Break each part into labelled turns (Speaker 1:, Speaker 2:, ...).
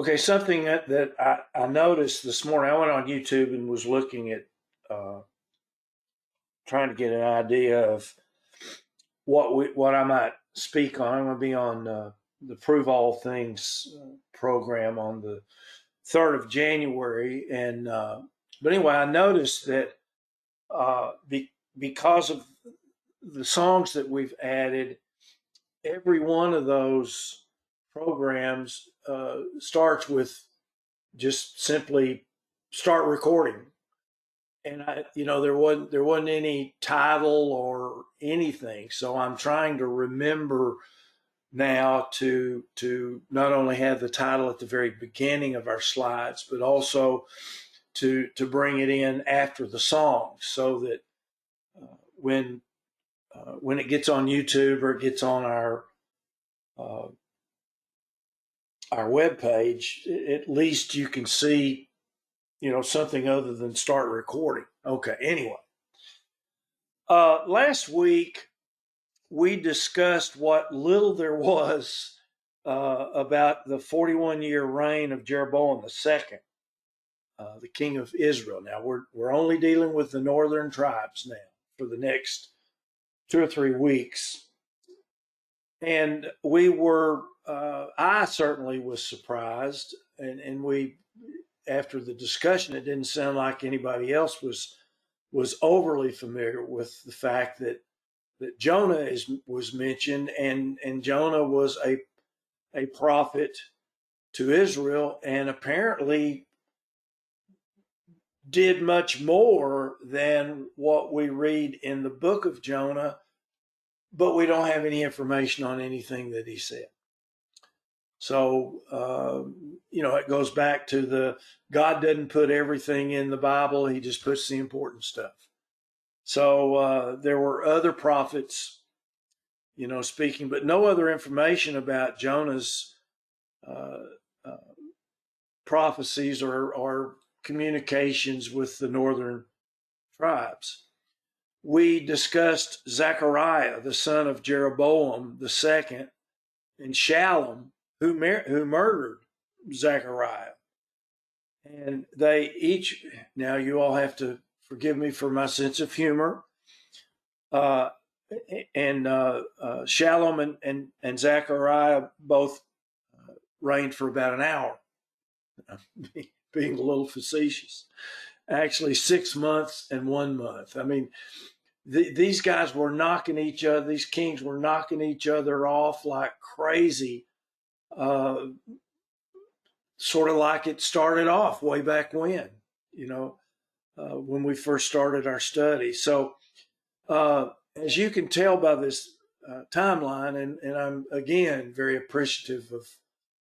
Speaker 1: Okay, something that I noticed this morning. I went on YouTube and was looking at uh, trying to get an idea of what I might speak on. I'm going to be on the Prove All Things program on the 3rd of January, and but anyway, I noticed that because of the songs that we've added, every one of those programs starts with just simply start recording. And there wasn't any title or anything. So I'm trying to remember now to not only have the title at the very beginning of our slides, but also to bring it in after the song, so that uh, when when it gets on YouTube or it gets on uh, our web page, at least you can see something other than start recording. Okay. Anyway, last week we discussed what little there was about the 41-year reign of Jeroboam II, the king of Israel. Now we're only dealing with the northern tribes now for the next 2 or 3 weeks, and I certainly was surprised, and we after the discussion, it didn't sound like anybody else was overly familiar with the fact that Jonah was mentioned, and Jonah was a prophet to Israel, and apparently did much more than what we read in the book of Jonah, but we don't have any information on anything that he said. So, it goes back to the God doesn't put everything in the Bible, he just puts the important stuff. So there were other prophets, speaking, but no other information about Jonah's uh, uh, prophecies or communications with the northern tribes. We discussed Zechariah, the son of Jeroboam II, and Shallum, who murdered Zechariah. And they each, now you all have to forgive me for my sense of humor, uh, and Shallum and Zechariah both reigned for about an hour, being a little facetious. Actually, 6 months and 1 month. I mean, these guys were knocking each other, these kings were knocking each other off like crazy, uh, sort of like it started off way back when we first started our study. So, as you can tell by this timeline, and I'm again very appreciative of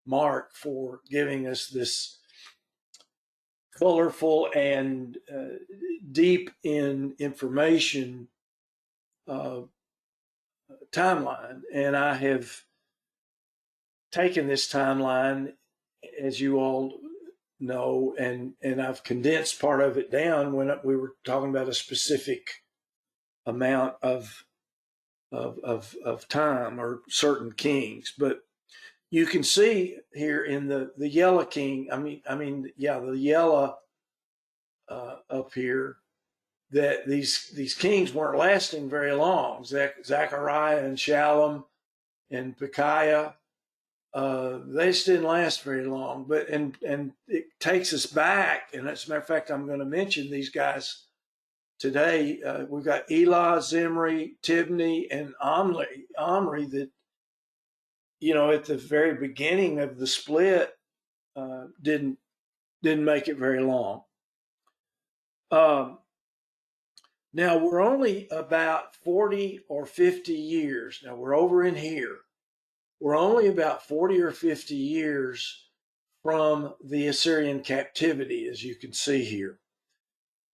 Speaker 1: Mark for giving us this colorful and deep in information uh, timeline. And I have taken this timeline, as you all know, and I've condensed part of it down when we were talking about a specific amount of time or certain kings. But you can see here in the yellow king, the yellow up here, that these kings weren't lasting very long. Zechariah and Shallum and Pekahiah, they just didn't last very long. But and it takes us back, and as a matter of fact, I'm going to mention these guys today. We've got Elah, Zimri, Tibni, and Omri that, at the very beginning of the split, didn't make it very long. Now we're only about 40 or 50 years. Now we're over in here. We're only about 40 or 50 years from the Assyrian captivity, as you can see here.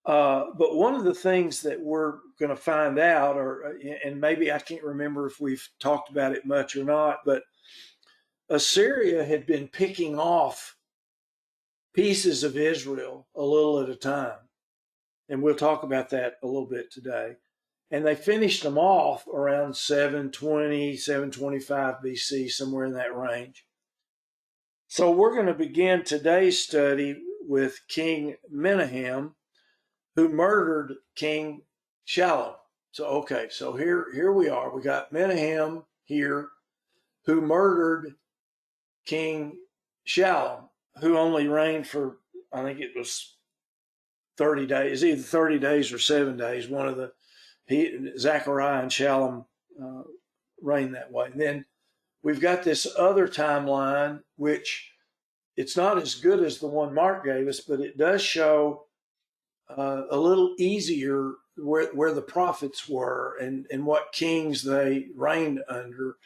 Speaker 1: But one of the things that we're going to find out, and maybe I can't remember if we've talked about it much or not, but Assyria had been picking off pieces of Israel a little at a time. And we'll talk about that a little bit today. And they finished them off around 720, 725 BC, somewhere in that range. So we're going to begin today's study with King Menahem, who murdered King Shalom. So here we are. We got Menahem here, who murdered King Shalom, who only reigned for, I think it was 30 days, either 30 days or 7 days. Zechariah and Shalom reigned that way. And then we've got this other timeline, which it's not as good as the one Mark gave us, but it does show a little easier where the prophets were and what kings they reigned under.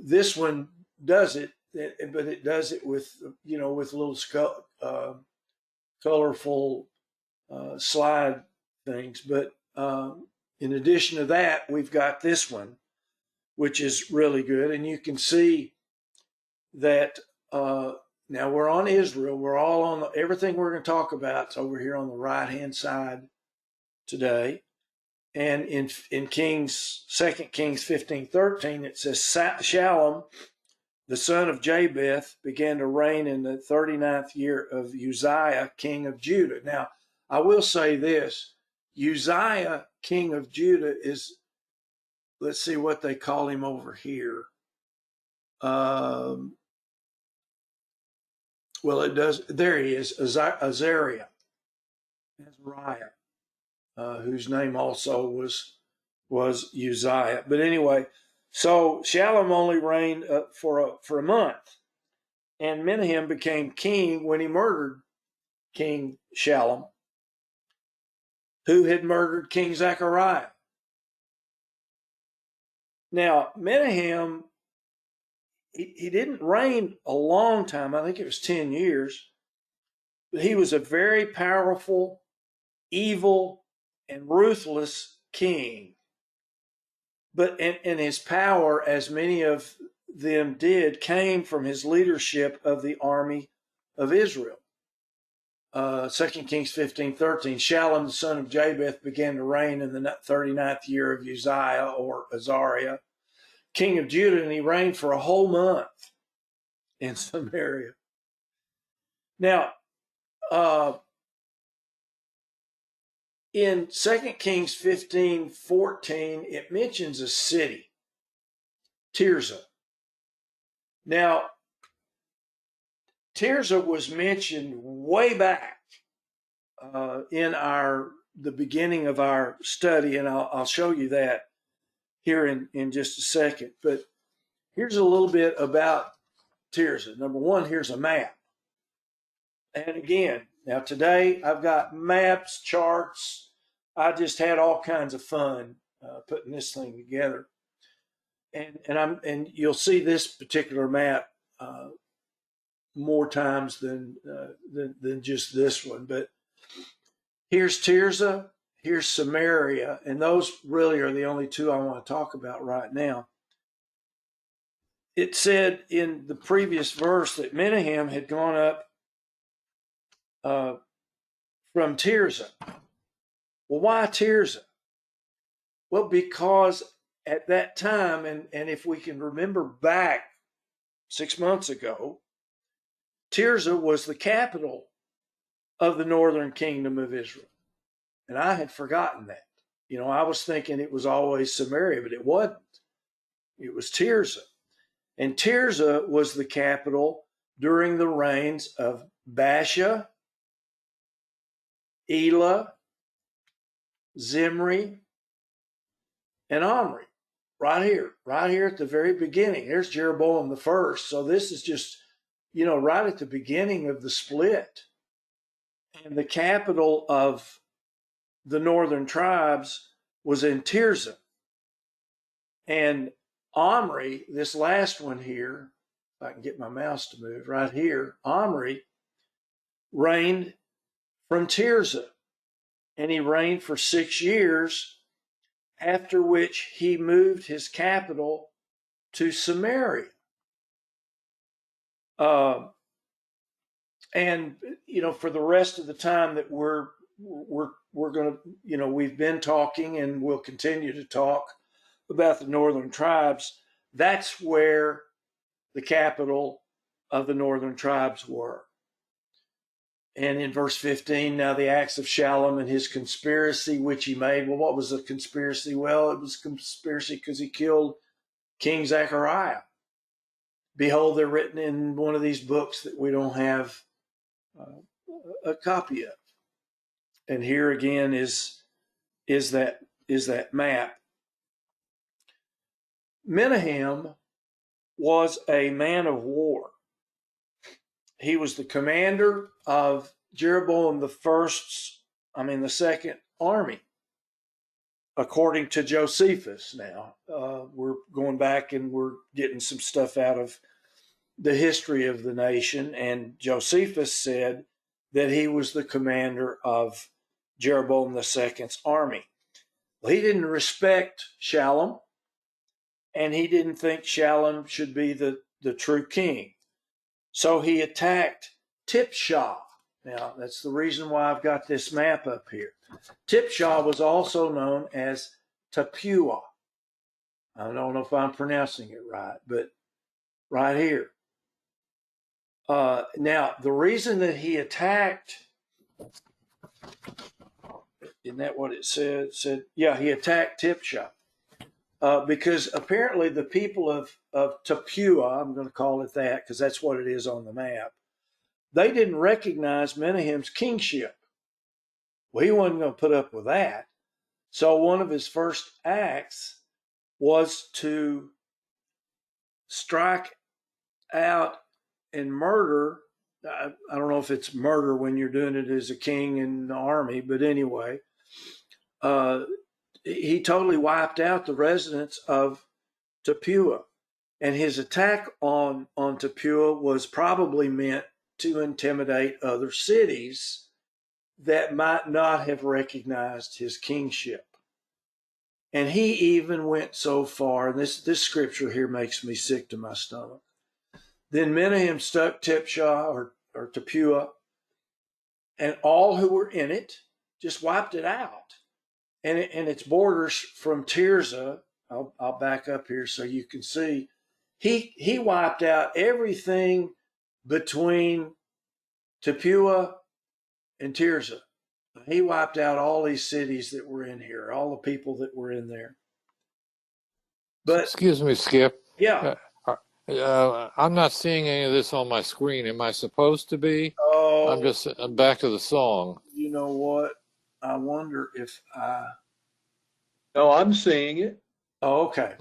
Speaker 1: This one does it, but it does it with little colorful slide things. But in addition to that, we've got this one, which is really good, and you can see that. Now we're on Israel. We're all on everything we're going to talk about is over here on the right-hand side today. And in 2 Kings 15:13, it says, Shalom, the son of Japheth, began to reign in the 39th year of Uzziah, king of Judah. Now, I will say this. Uzziah, king of Judah, is, let's see what they call him over here. Well, it does. There he is, Azariah, whose name also was Uzziah. But anyway, so Shalom only reigned for a month, and Menahem became king when he murdered King Shalom, who had murdered King Zechariah. Now, Menahem, he didn't reign a long time. I think it was 10 years. But he was a very powerful, evil, and ruthless king. But in his power, as many of them did, came from his leadership of the army of Israel. 2 Kings 15:13, Shalom, the son of Japheth, began to reign in the 39th year of Uzziah, or Azariah, king of Judah, and he reigned for a whole month in Samaria. Now, in 2 Kings 15:14, it mentions a city, Tirzah. Now, Tirzah was mentioned way back in the beginning of our study, and I'll show you that here in just a second. But here's a little bit about Tirzah. Number one, here's a map. And again, now today I've got maps, charts. I just had all kinds of fun putting this thing together. And you'll see this particular map more times than just this one. But here's Tirzah, here's Samaria, and those really are the only two I want to talk about right now. It said in the previous verse that Menahem had gone up from Tirzah. Well, why Tirzah? Well, because at that time, and if we can remember back 6 months ago, Tirzah was the capital of the northern kingdom of Israel. And I had forgotten that. I was thinking it was always Samaria, but it wasn't. It was Tirzah. And Tirzah was the capital during the reigns of Baasha, Elah, Zimri, and Omri. Right here at the very beginning. There's Jeroboam the first. So this is just, right at the beginning of the split. And the capital of the northern tribes was in Tirzah. And Omri, this last one here, if I can get my mouse to move, right here, Omri reigned from Tirzah. And he reigned for 6 years, after which he moved his capital to Samaria. And for the rest of the time that we're going to, we've been talking and we'll continue to talk about the northern tribes, that's where the capital of the northern tribes were. And in verse 15, now the acts of Shallum and his conspiracy which he made. Well, what was a conspiracy? Well, it was a conspiracy because he killed King Zechariah. Behold, they're written in one of these books that we don't have a copy of. And here again is that map. Menahem was a man of war. He was the commander of Jeroboam the second army, according to Josephus. Now, we're going back and we're getting some stuff out of the history of the nation, and Josephus said that he was the commander of Jeroboam II's army. Well, he didn't respect Shallum, and he didn't think Shallum should be the true king. So he attacked Tipshah. Now, that's the reason why I've got this map up here. Tipshah was also known as Tapua. I don't know if I'm pronouncing it right, but right here. Now, the reason that he attacked, isn't that what it said? It said, yeah, he attacked Tipshah. Because apparently the people of Tapua, I'm going to call it that because that's what it is on the map, they didn't recognize Menahem's kingship. Well, he wasn't going to put up with that. So one of his first acts was to strike out and murder. I don't know if it's murder when you're doing it as a king in the army, but anyway, he totally wiped out the residents of Tapua. And his attack on Tapua was probably meant to intimidate other cities that might not have recognized his kingship. And he even went so far, and this scripture here makes me sick to my stomach. Then Menahem struck Tipshah or Tapua, and all who were in it, just wiped it out. And its borders from Tirzah, I'll back up here so you can see, he wiped out everything between Tapua and Tirzah. He wiped out all these cities that were in here, all the people that were in there. But
Speaker 2: excuse me, Skip.
Speaker 1: yeah,
Speaker 2: I'm not seeing any of this on my screen. Am I supposed to be?
Speaker 1: oh,
Speaker 2: I'm back to the song.
Speaker 1: you know what? I wonder if I.
Speaker 3: No, I'm seeing it.
Speaker 1: Oh, okay.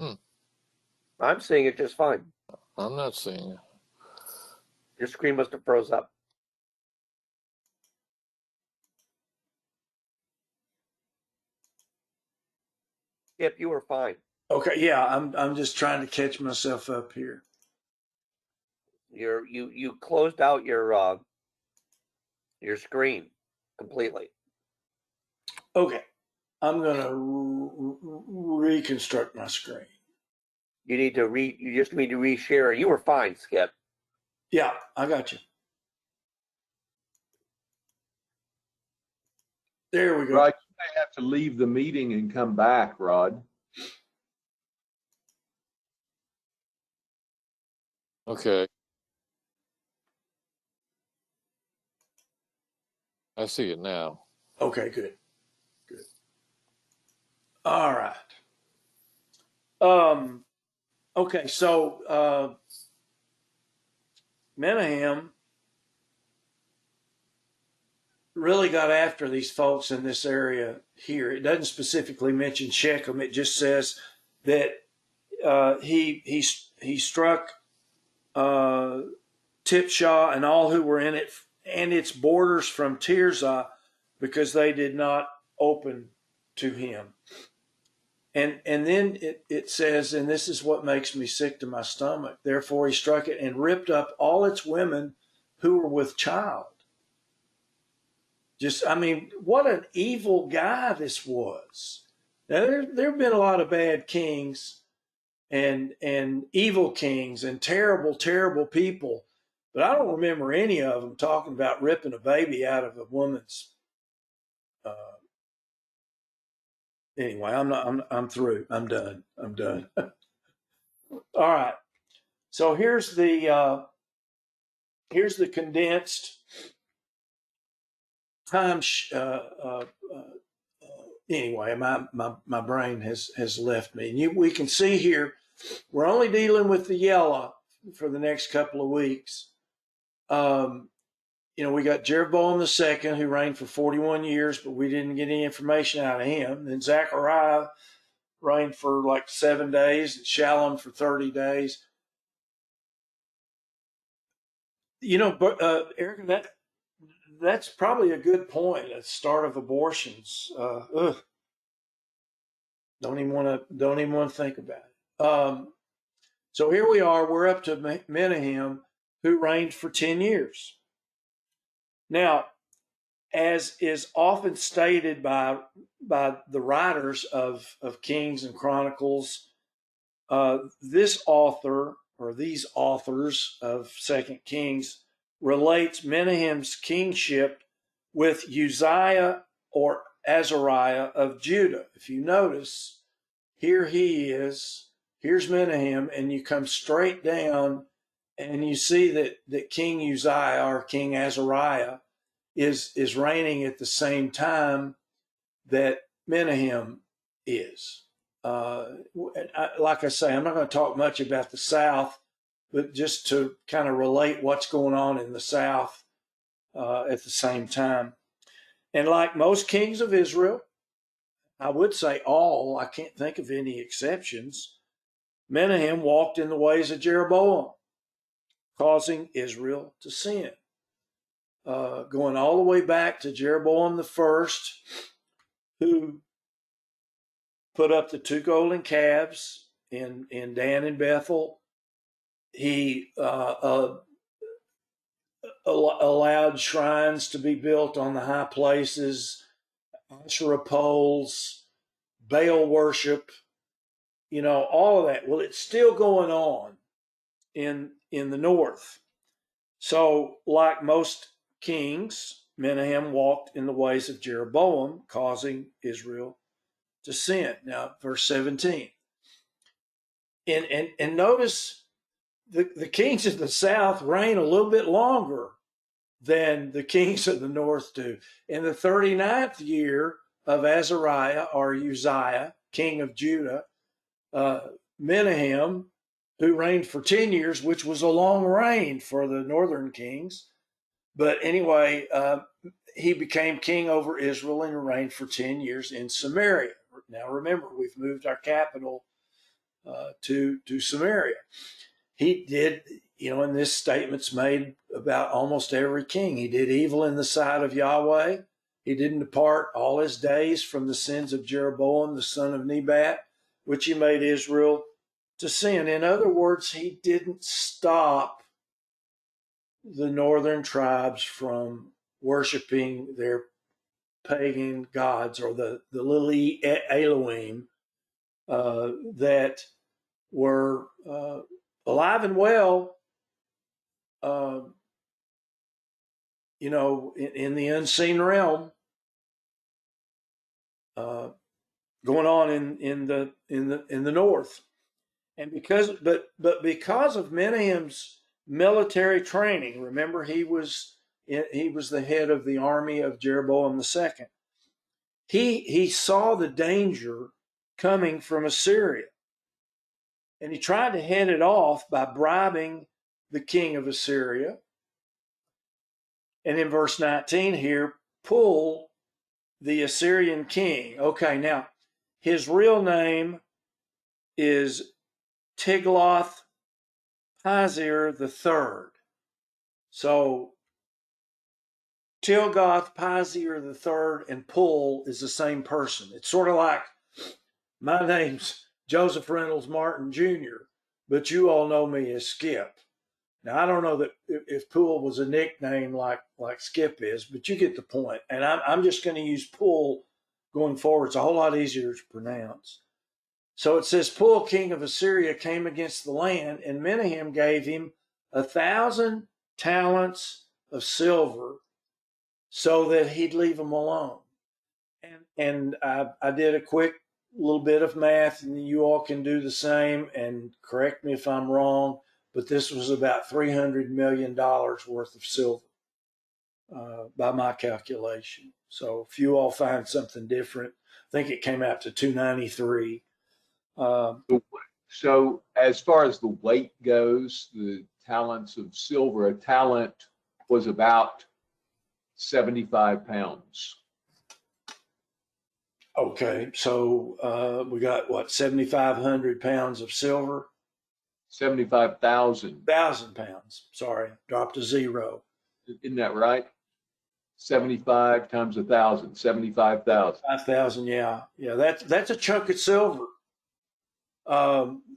Speaker 4: I'm seeing it just fine.
Speaker 2: I'm not seeing it.
Speaker 4: Your screen must have froze up. Yep, you were fine.
Speaker 1: Okay, yeah, I'm just trying to catch myself up here.
Speaker 4: You closed out your screen completely.
Speaker 1: Okay, I'm gonna reconstruct my screen.
Speaker 4: You just need to reshare. You were fine, Skip.
Speaker 1: Yeah, I got you. There we go.
Speaker 3: Rod, you may have to leave the meeting and come back, Rod.
Speaker 2: Okay. I see it now.
Speaker 1: Okay, good. All right. Okay, so Menahem really got after these folks in this area here. It doesn't specifically mention Shechem. It just says that he struck Tipshah and all who were in it and its borders from Tirzah because they did not open to him. And then it says, and this is what makes me sick to my stomach, therefore he struck it and ripped up all its women who were with child. What an evil guy this was. Now, there have been a lot of bad kings and evil kings and terrible, terrible people, but I don't remember any of them talking about ripping a baby out of a woman's. Anyway, I'm through. I'm done. All right. So here's the here's the condensed time. Anyway, my brain has left me. And we can see here, we're only dealing with the yellow for the next couple of weeks. We got Jeroboam II, who reigned for 41 years, but we didn't get any information out of him. Then Zechariah reigned for like 7 days, and Shallum for 30 days. Eric, that's probably a good point at the start of abortions. Don't even want to think about it. So here we are. We're up to Menahem, who reigned for 10 years. Now, as is often stated by the writers of Kings and Chronicles, this author or these authors of Second Kings relates Menahem's kingship with Uzziah or Azariah of Judah. If you notice, here he is, here's Menahem, and you come straight down and you see that King Uzziah or King Azariah is reigning at the same time that Menahem is. Like I say, I'm not going to talk much about the South, but just to kind of relate what's going on in the South at the same time. And like most kings of Israel, I would say all, I can't think of any exceptions, Menahem walked in the ways of Jeroboam, causing Israel to sin. Going all the way back to Jeroboam I, who put up the 2 golden calves in Dan and Bethel. He allowed shrines to be built on the high places, Asherah poles, Baal worship, all of that. Well, it's still going on in the north. So, like most kings, Menahem walked in the ways of Jeroboam, causing Israel to sin. Now, verse 17. And notice the kings of the south reign a little bit longer than the kings of the north do. In the 39th year of Azariah or Uzziah, king of Judah, Menahem, who reigned for 10 years, which was a long reign for the northern kings. But anyway, he became king over Israel and reigned for 10 years in Samaria. Now remember, we've moved our capital to Samaria. He did, and this statement's made about almost every king. He did evil in the sight of Yahweh. He didn't depart all his days from the sins of Jeroboam, the son of Nebat, which he made Israel to sin. In other words, he didn't stop the northern tribes from worshiping their pagan gods or the little Elohim that were alive and well, in the unseen realm, going on in the north. And because of Menahem's military training, remember he was the head of the army of Jeroboam II. He saw the danger coming from Assyria, and he tried to head it off by bribing the king of Assyria. And in verse 19 here, Pul, the Assyrian king. Okay, now his real name is Tiglath-Pileser III. So Tiglath-Pileser III and Pul is the same person. It's sort of like my name's Joseph Reynolds Martin Jr., but you all know me as Skip. Now, I don't know that if Pul was a nickname like Skip is, but you get the point. And I'm just going to use Pul going forward. It's a whole lot easier to pronounce. So it says, Pul, king of Assyria, came against the land, and Menahem gave him 1,000 talents of silver so that he'd leave him alone. And I did a quick little bit of math, and you all can do the same and correct me if I'm wrong. but this was about $300 million worth of silver by my calculation. So if you all find something different, I think it came out to 293.
Speaker 3: So as far as the weight goes, the talents of silver, a talent was about 75 pounds.
Speaker 1: Okay, so we got what, 7,500 pounds of silver?
Speaker 3: 75,000.
Speaker 1: 1,000 pounds. Sorry, dropped a zero.
Speaker 3: Isn't that right? 75 times 1,000, 75,000.
Speaker 1: 5,000, yeah. That's a chunk of silver.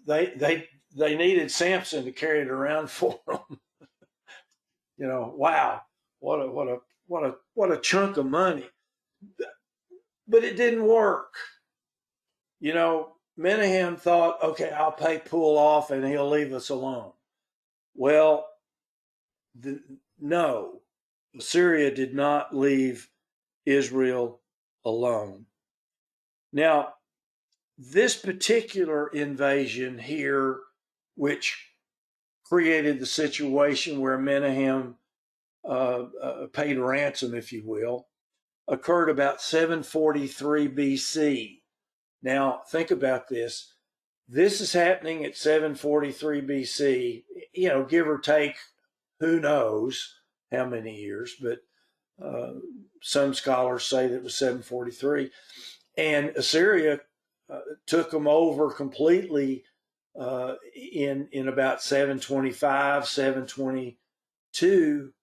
Speaker 1: They needed Samson to carry it around for them. Wow, what a chunk of money. But it didn't work. Menahem thought, okay, I'll pay Poole off and he'll leave us alone. Well, no, Assyria did not leave Israel alone. Now, this particular invasion here, which created the situation where Menahem paid ransom, if you will, occurred about 743 BC. Now, think about this. This is happening at 743 BC, give or take, who knows how many years, but some scholars say that it was 743. And Assyria took them over completely in about 725, 722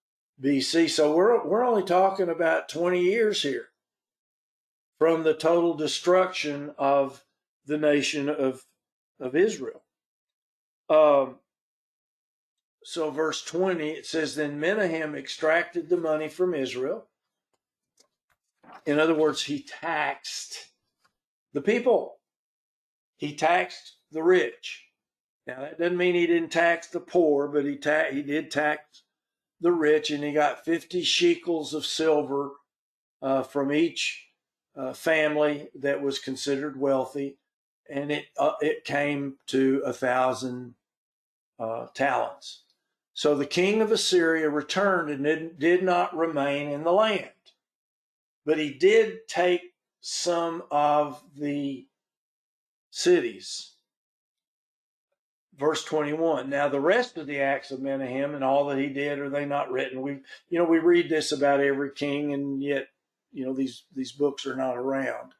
Speaker 1: BC. So we're only talking about 20 years here from the total destruction of the nation of Israel. So verse 20, it says, then Menahem extracted the money from Israel. In other words, he taxed the people. He taxed the rich. Now, that doesn't mean he didn't tax the poor, but he did tax the rich, and he got 50 shekels of silver from each family that was considered wealthy, and it came to 1,000 talents. So the king of Assyria returned and did not remain in the land, but he did take some of the cities. Verse 21. Now the rest of the acts of Menahem and all that he did, are they not written? We read this about every king, and yet these books are not around.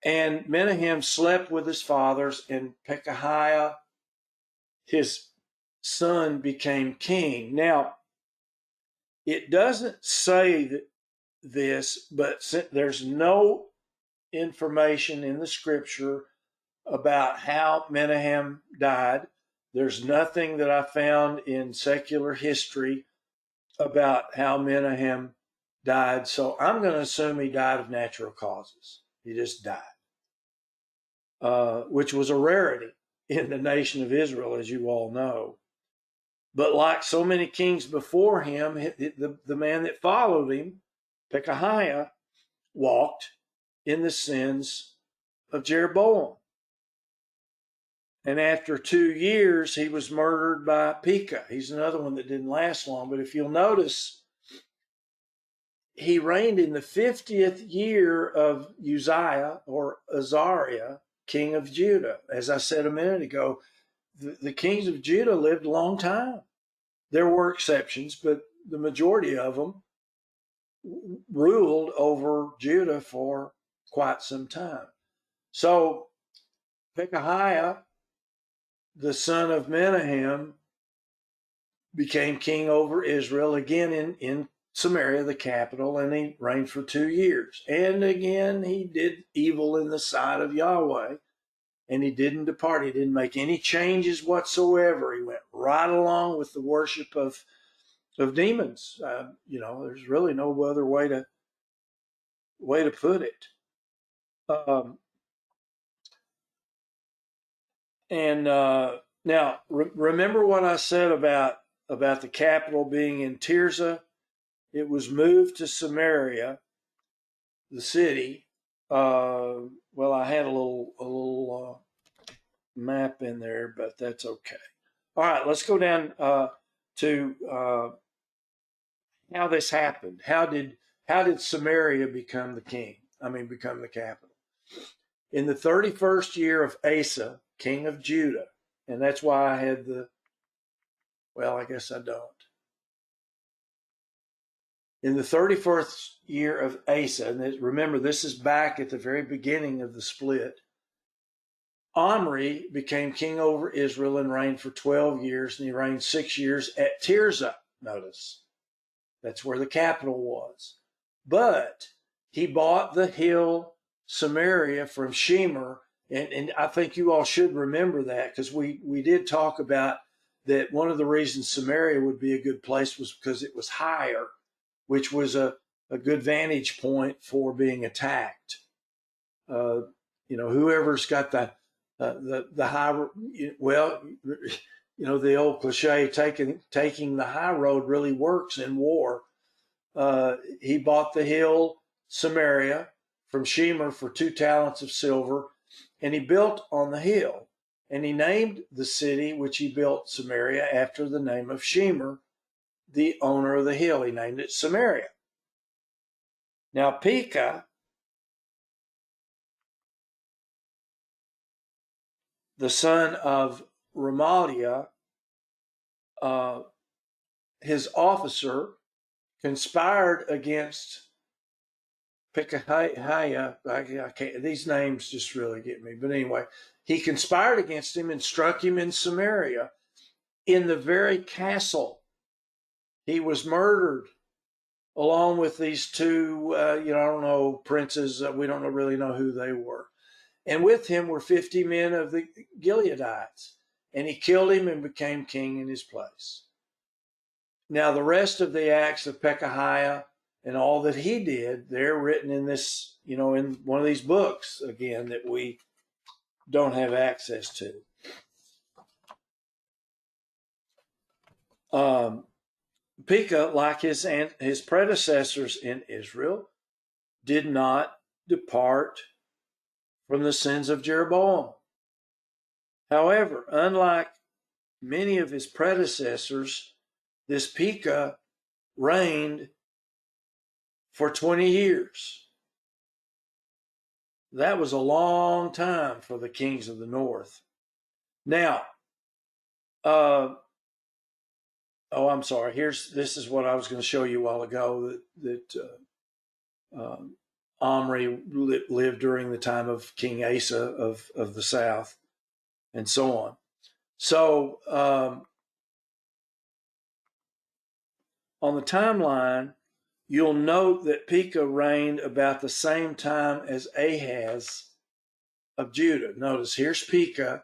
Speaker 1: And Menahem slept with his fathers, and Pekahiah, his son, became king. Now, it doesn't say this, but there's no information in the scripture about how Menahem died. There's nothing that I found in secular history about how Menahem died. So I'm going to assume he died of natural causes. He just died, which was a rarity in the nation of Israel, as you all know. But like so many kings before him, the man that followed him, Pekahiah, walked in the sins of Jeroboam. And after 2 years, he was murdered by Pekah. He's another one that didn't last long. But if you'll notice, he reigned in the 50th year of Uzziah, or Azariah, king of Judah. As I said a minute ago, the kings of Judah lived a long time. There were exceptions, but the majority of them ruled over Judah for quite some time. So Pekahiah, the son of Menahem, became king over Israel, again in Samaria, the capital, and he reigned for 2 years. And again, he did evil in the sight of Yahweh, and he didn't depart. He didn't make any changes whatsoever. He went right along with the worship of demons. There's really no other way to put it. Now, remember what I said about the capital being in Tirzah? It was moved to Samaria, the city. Well, I had a little map in there, but that's okay. All right, let's go down to how this happened. How did Samaria become the king? Become the capital. In the 31st year of Asa, king of Judah, and that's why I had well, I guess I don't. In the 31st year of Asa, and remember, this is back at the very beginning of the split, Omri became king over Israel and reigned for 12 years, and he reigned 6 years at Tirzah. Notice, that's where the capital was. But he bought the hill Samaria from Shemer, and I think you all should remember that, because we did talk about that one of the reasons Samaria would be a good place was because it was higher, which was a good vantage point for being attacked. Whoever's got the high, well, the old cliche, taking the high road really works in war. He bought the hill Samaria from Shemer for 2 talents of silver, and he built on the hill. And he named the city which he built Samaria after the name of Shemer, the owner of the hill. He named it Samaria. Now Pekah, the son of Remaliah, his officer, conspired against Pekahiah. I can't, these names just really get me. But anyway, he conspired against him and struck him in Samaria, in the very castle. He was murdered along with these 2, I don't know, princes. We don't really know who they were. And with him were 50 men of the Gileadites. And he killed him and became king in his place. Now, the rest of the acts of Pekahiah and all that he did, they're written in this, in one of these books, again, that we don't have access to. Pekah, like his predecessors in Israel, did not depart from the sins of Jeroboam. However, unlike many of his predecessors, this Pekah reigned for 20 years. That was a long time for the kings of the north. Now, I'm sorry. This is what I was going to show you a while ago, that Omri lived during the time of King Asa of the south, and so on. So on the timeline, you'll note that Pekah reigned about the same time as Ahaz of Judah. Notice, here's Pekah,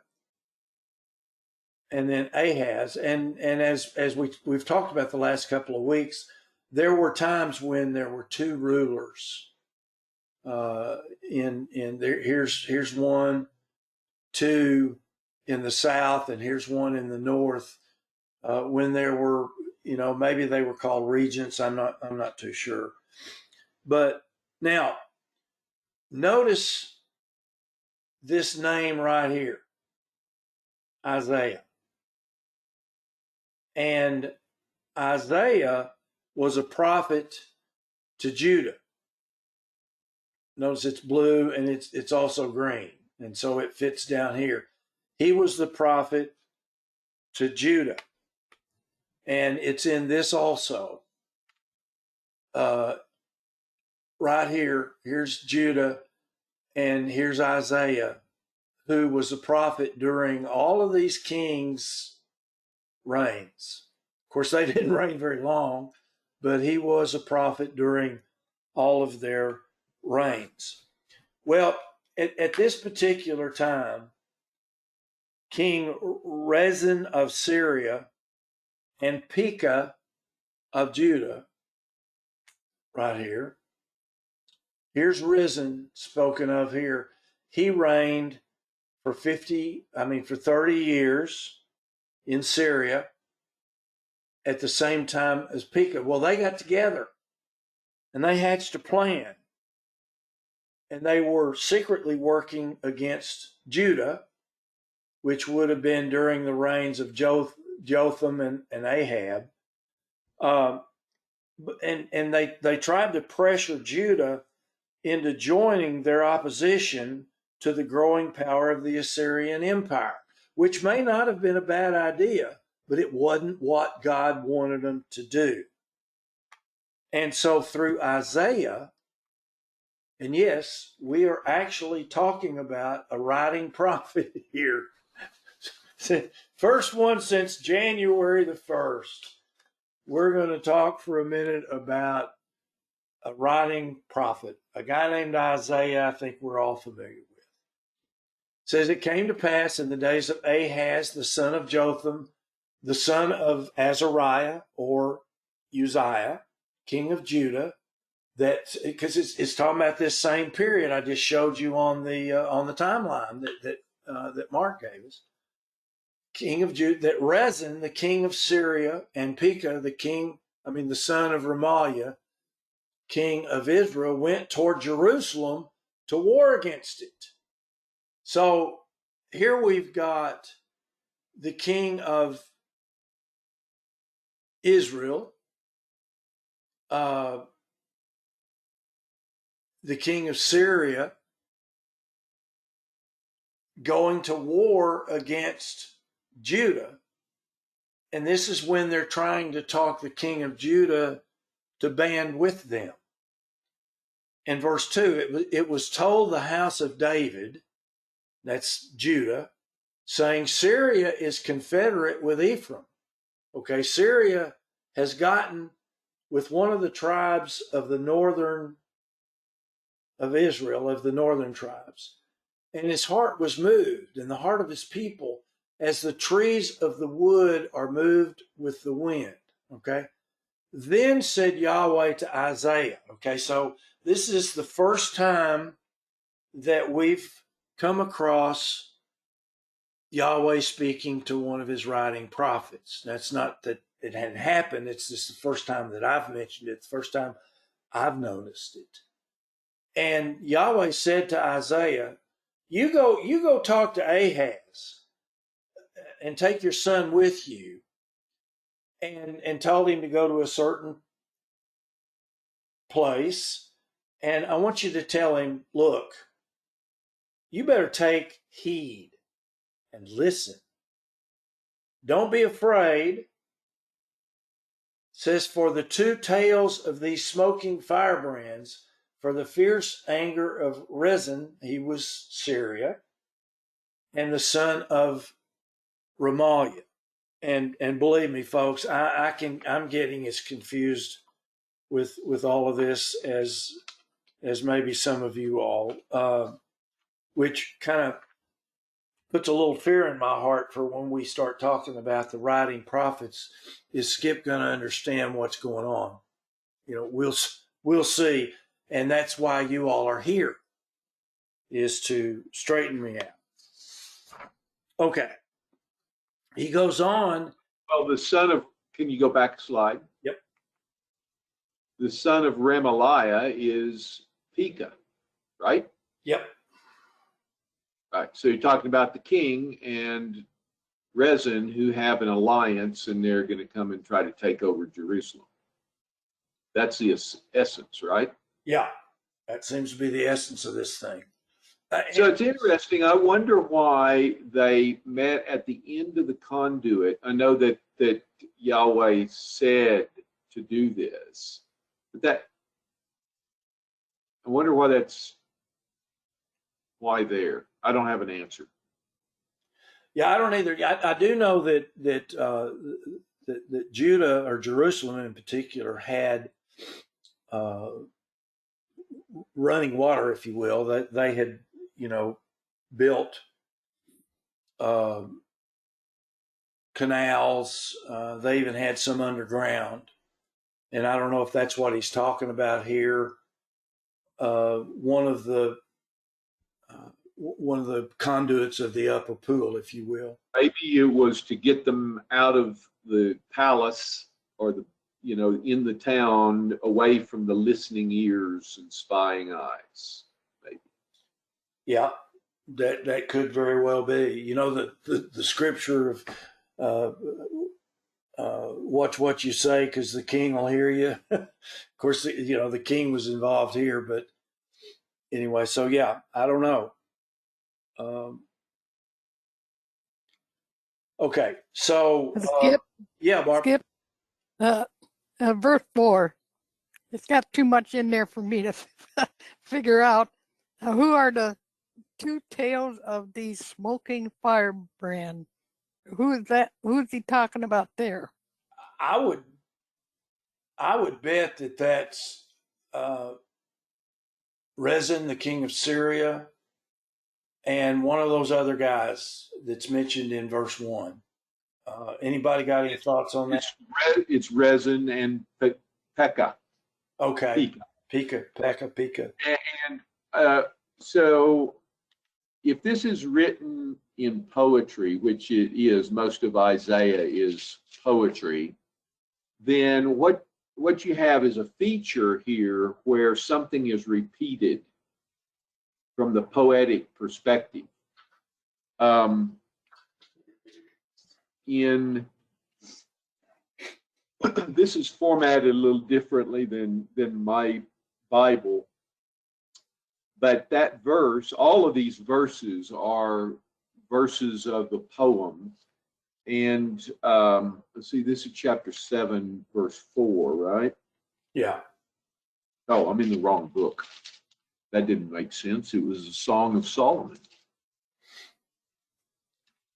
Speaker 1: and then Ahaz. And as we've talked about the last couple of weeks, there were times when there were 2 rulers. Here's 1, 2 in the south, and here's 1 in the north. When there were, maybe they were called regents. I'm not too sure. But now, notice this name right here, Isaiah. And Isaiah was a prophet to Judah. Notice it's blue and it's also green. And so it fits down here. He was the prophet to Judah. And it's in this also. Right here, here's Judah, and here's Isaiah, who was a prophet during all of these kings' reigns. Of course, they didn't reign very long, but he was a prophet during all of their reigns. Well, at this particular time, King Rezin of Syria and Pekah of Judah, right here. Here's Rezin spoken of here. He reigned for 30 years in Syria at the same time as Pekah. Well, they got together and they hatched a plan. And they were secretly working against Judah which would have been during the reigns of Jotham and Ahab. And they tried to pressure Judah into joining their opposition to the growing power of the Assyrian Empire, which may not have been a bad idea, but it wasn't what God wanted them to do. And so through Isaiah, and yes, we are actually talking about a writing prophet here. First one since January the 1st. We're going to talk for a minute about a writing prophet, a guy named Isaiah, I think we're all familiar with. It says, it came to pass in the days of Ahaz, the son of Jotham, the son of Azariah, or Uzziah, king of Judah, that, because it's talking about this same period I just showed you on the timeline that Mark gave us. King of Judah, that Rezin, the king of Syria, and Pekah, the son of Remaliah, king of Israel, went toward Jerusalem to war against it. So here we've got the king of Israel, the king of Syria, going to war against Judah. And this is when they're trying to talk the king of Judah to band with them. In verse 2, it was told the house of David, that's Judah, saying Syria is confederate with Ephraim. Okay, Syria has gotten with one of the tribes of the northern of Israel, of the northern tribes. And his heart was moved, and the heart of his people, as the trees of the wood are moved with the wind. Okay. Then said Yahweh to Isaiah. Okay, so this is the first time that we've come across Yahweh speaking to one of his writing prophets. That's not that it hadn't happened. It's just the first time that I've mentioned it, the first time I've noticed it. And Yahweh said to Isaiah, you go talk to Ahaz and take your son with you, and told him to go to a certain place. And I want you to tell him, look, you better take heed and listen. Don't be afraid. It says, for the two tails of these smoking firebrands, for the fierce anger of Rezin, he was Syria, and the son of Remaliah. And believe me, folks, I'm getting as confused with all of this as maybe some of you all, which kind of puts a little fear in my heart for when we start talking about the writing prophets. Is Skip going to understand what's going on? We'll see, and that's why you all are here, is to straighten me out. Okay. He goes on.
Speaker 3: Well, the son of, can you go back a slide?
Speaker 1: Yep.
Speaker 3: The son of Remaliah is Pekah, right?
Speaker 1: Yep.
Speaker 3: Right. So you're talking about the king and Rezin, who have an alliance, and they're going to come and try to take over Jerusalem. That's the essence, right?
Speaker 1: Yeah. That seems to be the essence of this thing.
Speaker 3: So it's interesting. I wonder why they met at the end of the conduit. I know that Yahweh said to do this, but I wonder why there. I don't have an answer.
Speaker 1: Yeah, I don't either. I do know that Judah, or Jerusalem in particular, had running water, if you will. That they had, built canals. They even had some underground, and I don't know if that's what he's talking about here. One of the conduits of the upper pool, if you will.
Speaker 3: Maybe it was to get them out of the palace, or in the town, away from the listening ears and spying eyes. Maybe.
Speaker 1: Yeah, That could very well be. You know, the scripture of watch what you say because the king will hear you. Of course, you know, the king was involved here, but anyway, so yeah, I don't know. Okay, so
Speaker 5: Skip,
Speaker 1: yeah, Barb.
Speaker 5: skip, uh, verse 4. It's got too much in there for me to figure out. Who are the two tails of the smoking firebrand? Who is that? Who's he talking about there?
Speaker 1: I would bet that that's Rezin, the king of Syria, and one of those other guys that's mentioned in verse 1. Anybody got any thoughts on that?
Speaker 3: It's Resin and Pekah.
Speaker 1: Okay. Pekah.
Speaker 3: And so if this is written in poetry, which it is, most of Isaiah is poetry, then what you have is a feature here where something is repeated from the poetic perspective. This is formatted a little differently than my Bible, but that verse, all of these verses are verses of the poem. And let's see, this is chapter 7, verse 4, right?
Speaker 1: Yeah.
Speaker 3: Oh, I'm in the wrong book. That didn't make sense. It was a Song of Solomon.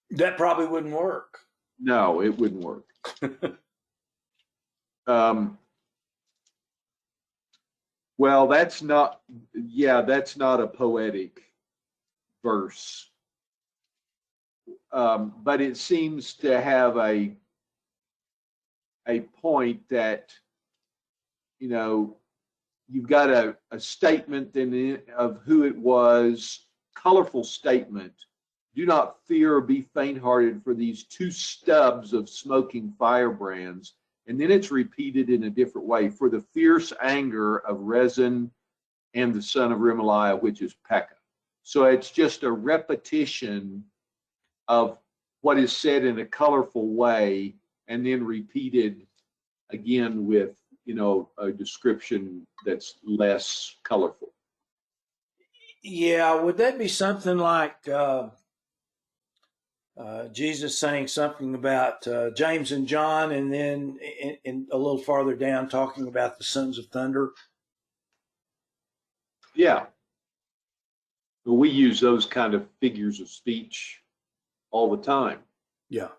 Speaker 1: That probably wouldn't work.
Speaker 3: No, it wouldn't work. Well, that's not a poetic verse. But it seems to have a point that, you know, you've got a statement of who it was, colorful statement. Do not fear or be faint-hearted for these two stubs of smoking firebrands. And then it's repeated in a different way. For the fierce anger of Rezin and the son of Remaliah, which is Pekah. So it's just a repetition of what is said in a colorful way and then repeated again with, you know, a description that's less colorful.
Speaker 1: Yeah, would that be something like Jesus saying something about James and John, and then in a little farther down talking about the sons of thunder?
Speaker 3: Yeah. We use those kind of figures of speech all the time.
Speaker 1: Yeah.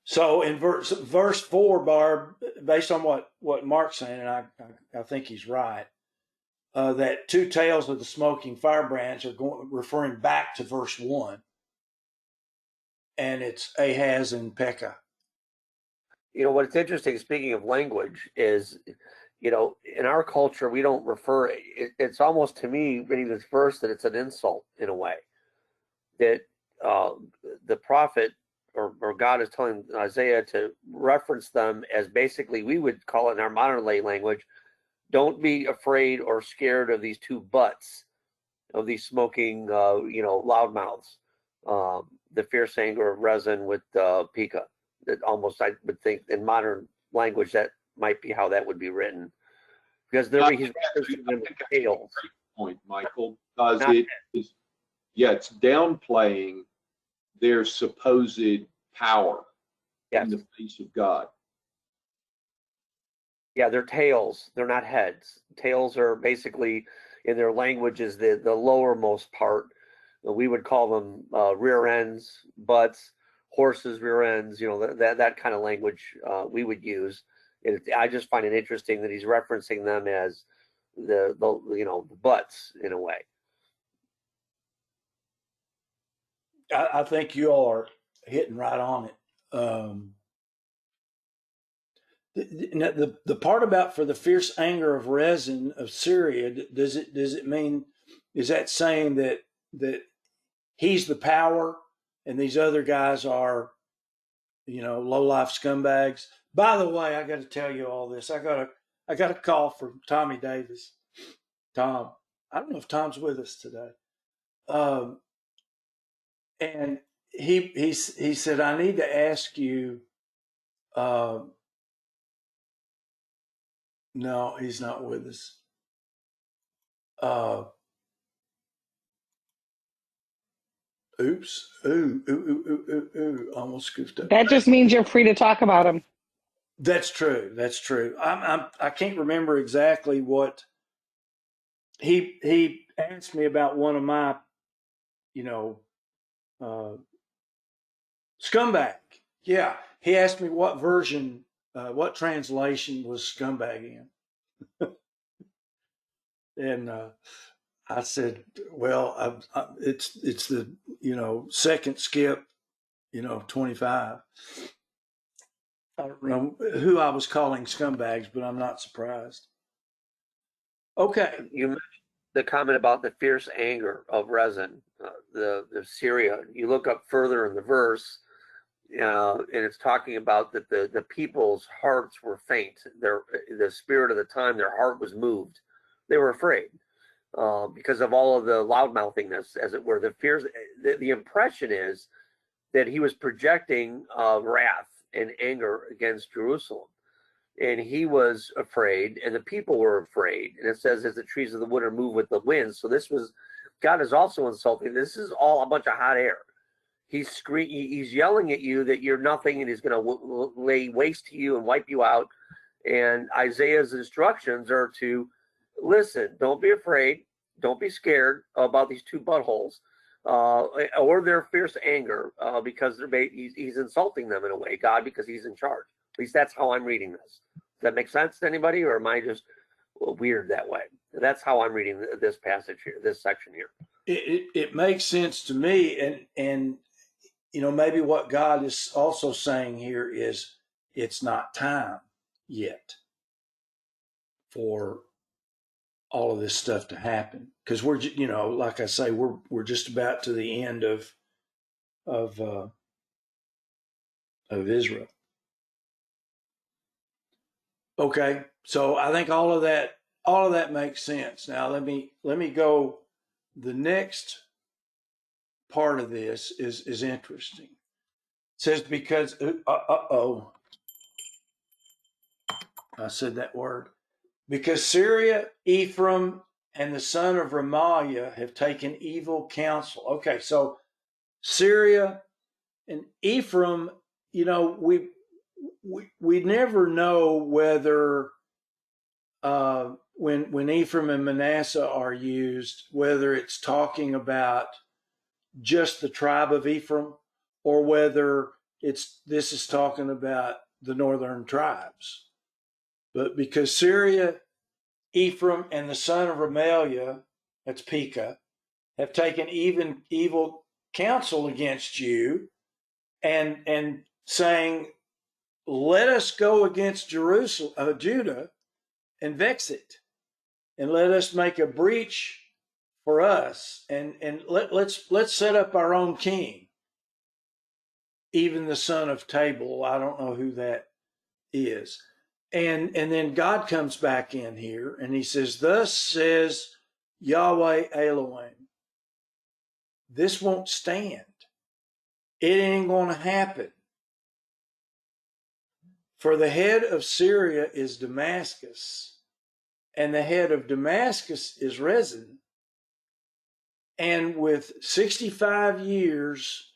Speaker 1: So in verse 4, Barb, based on what Mark's saying, and I think he's right, that two tails of the smoking firebrands are referring back to verse 1, and it's Ahaz and Pekah.
Speaker 4: You know, what's interesting, speaking of language, is, you know, in our culture, we don't refer, it's almost to me, reading this verse, that it's an insult in a way. That the prophet or God is telling Isaiah to reference them as basically, we would call it in our modern day language, don't be afraid or scared of these two butts, of these smoking, you know, loudmouths. The fierce anger of Rezin with Pekah. That almost, I would think, in modern language, that might be how that would be written, because he's referencing them with tails.
Speaker 3: Great point, Michael, because it's downplaying their supposed power in the face of God.
Speaker 4: Yeah, they're tails. They're not heads. Tails are basically, in their language, is the lowermost part. We would call them rear ends, butts, horses' rear ends. You know, that kind of language we would use. I just find it interesting that he's referencing them as the you know, the butts in a way.
Speaker 1: I think you all are hitting right on it. The part about for the fierce anger of Rezin of Syria, does it mean, is that saying that he's the power and these other guys are, you know, low life scumbags? By the way, I got to tell you all this. I got a call from Tommy Davis. Tom, I don't know if Tom's with us today. and he said, I need to ask you. No, he's not with us. Oops. Ooh. Almost goofed up.
Speaker 6: That just means you're free to talk about him.
Speaker 1: That's true. That's true. I can't remember exactly what he asked me about. One of my, scumbag. Yeah. He asked me what version, what translation was scumbag in. And I said, well, it's the, second skip, 25. I don't know who I was calling scumbags, but I'm not surprised. Okay.
Speaker 4: You mentioned the comment about the fierce anger of Rezin, the Syria. You look up further in the verse, and it's talking about that the people's hearts were faint. The spirit of the time, their heart was moved. They were afraid because of all of the loudmouthingness, as it were. The impression is that he was projecting wrath and anger against Jerusalem. And he was afraid, and the people were afraid. And it says, as the trees of the wood are moved with the wind. So God is also insulting. This is all a bunch of hot air. He's yelling at you that you're nothing, and he's going to lay waste to you and wipe you out. And Isaiah's instructions are to listen, don't be afraid, don't be scared about these two buttholes, or their fierce anger, because he's insulting them in a way, God, because he's in charge. At least that's how I'm reading this. Does that make sense to anybody, or am I just weird that way? That's how I'm reading this passage here, this section here.
Speaker 1: It makes sense to me, and maybe what God is also saying here is it's not time yet for all of this stuff to happen, because we're, like I say, we're just about to the end of Israel. Okay, so I think all of that makes sense. Now let me go. The next part of this is interesting. It says because I said that word. Because Syria, Ephraim, and the son of Remaliah have taken evil counsel. Okay, so Syria and Ephraim, we never know whether when Ephraim and Manasseh are used, whether it's talking about just the tribe of Ephraim or whether this is talking about the northern tribes. But because Syria, Ephraim, and the son of Remaliah, that's Pekah, have taken even evil counsel against you and saying, let us go against Judah and vex it, and let us make a breach for us, and let's set up our own king, even the son of Tabal. I don't know who that is. And then God comes back in here and he says, thus says Yahweh Elohim, this won't stand. It ain't going to happen. For the head of Syria is Damascus, and the head of Damascus is Rezin. And with 65 years,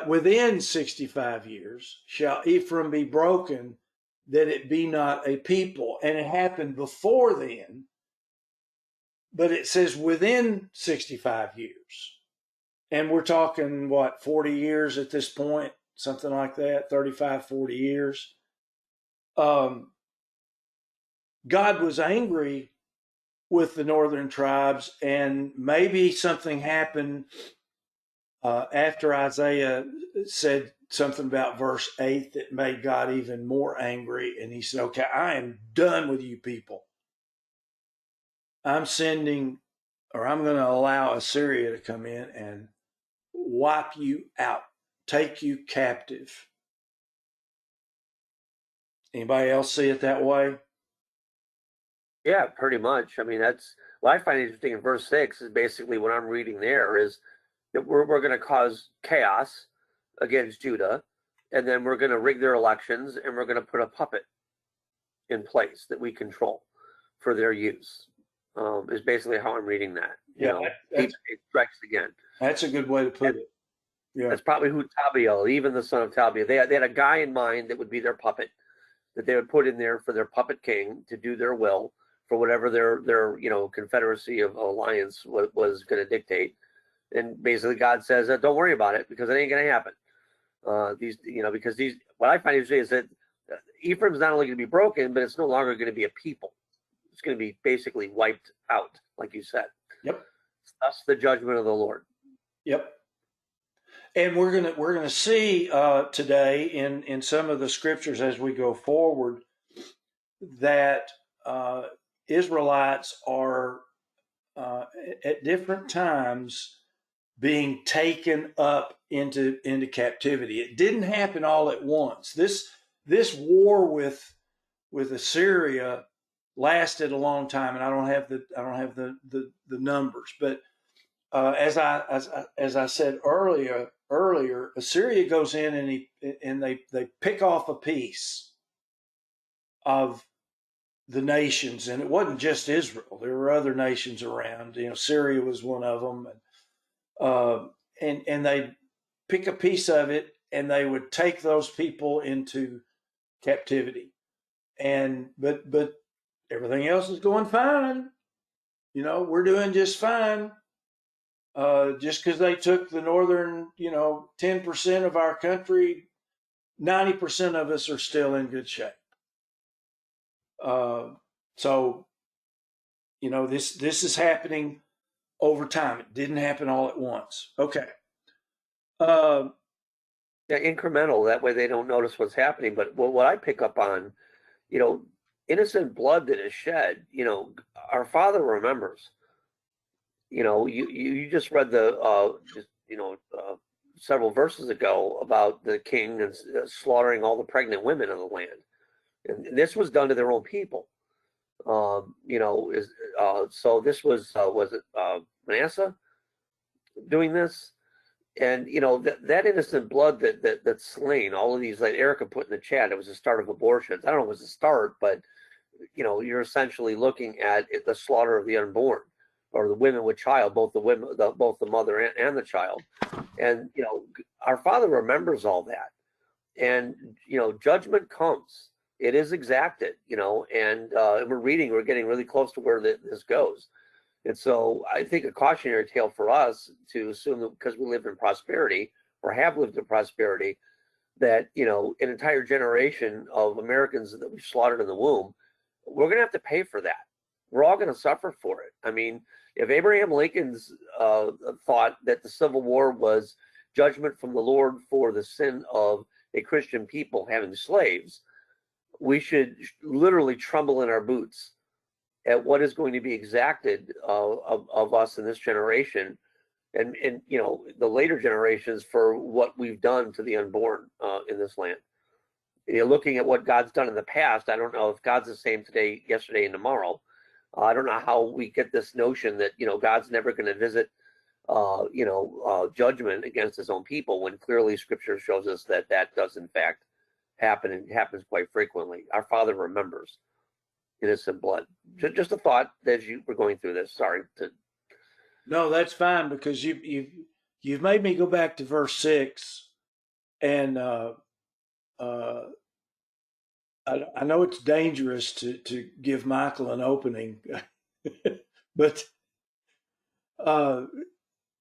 Speaker 1: within 65 years, shall Ephraim be broken, that it be not a people. And it happened before then, but it says within 65 years. And we're talking, 40 years at this point, something like that, 35, 40 years. God was angry with the northern tribes, and maybe something happened after Isaiah said something about verse 8 that made God even more angry. And he said, okay, I am done with you people. I'm going to allow Assyria to come in and wipe you out, take you captive. Anybody else see it that way?
Speaker 4: Yeah, pretty much. I mean, what I find interesting in verse 6 is basically what I'm reading there is that we're going to cause chaos against Judah, and then we're going to rig their elections, and we're going to put a puppet in place that we control for their use. Is basically how I'm reading that. You know, keep it stretched again.
Speaker 1: That's a good way to put it. Yeah,
Speaker 4: that's probably who Tabiel, even the son of Tabiel, they had a guy in mind that would be their puppet, that they would put in there for their puppet king to do their will for whatever their confederacy of alliance was going to dictate. And basically, God says, "Don't worry about it because it ain't going to happen." What I find interesting is that Ephraim's not only going to be broken, but it's no longer going to be a people. It's going to be basically wiped out, like you said.
Speaker 1: Yep.
Speaker 4: That's the judgment of the Lord.
Speaker 1: Yep. And we're gonna see today in some of the scriptures as we go forward that Israelites are at different times being taken up into captivity. It didn't happen all at once. This war with Assyria lasted a long time, and I don't have the numbers, but as I said earlier, Assyria goes in and they pick off a piece of the nations, and it wasn't just Israel. There were other nations around. Syria was one of them, and they pick a piece of it, and they would take those people into captivity. But everything else is going fine. We're doing just fine. Just because they took the northern, 10% of our country, 90% of us are still in good shape. So, this is happening over time. It didn't happen all at once. Okay.
Speaker 4: Incremental. That way they don't notice what's happening. But what I pick up on, innocent blood that is shed, our Father remembers. You just read several verses ago about the king and slaughtering all the pregnant women of the land, and this was done to their own people. So this was it Manasseh doing this, and that innocent blood that's slain. All of these, like Erica put in the chat, it was the start of abortions. I don't know if it was the start, but you're essentially looking at the slaughter of the unborn, or the women with child, both the mother and the child. And, our Father remembers all that. And, judgment comes. It is exacted, and we're getting really close to where this goes. And so I think a cautionary tale for us to assume that because we live in prosperity, or have lived in prosperity, that, an entire generation of Americans that we slaughtered in the womb, we're going to have to pay for that. We're all going to suffer for it. I mean, if Abraham Lincoln's thought that the Civil War was judgment from the Lord for the sin of a Christian people having slaves, we should literally tremble in our boots at what is going to be exacted of us in this generation, and the later generations for what we've done to the unborn in this land. Looking at what God's done in the past, I don't know if God's the same today, yesterday, and tomorrow. I don't know how we get this notion that God's never going to visit judgment against his own people, when clearly Scripture shows us that does in fact happen, and happens quite frequently. Our Father remembers innocent blood. Just a thought as you were going through this. Sorry to.
Speaker 1: No, that's fine, because you've made me go back to verse 6, and I know it's dangerous to give Michael an opening, but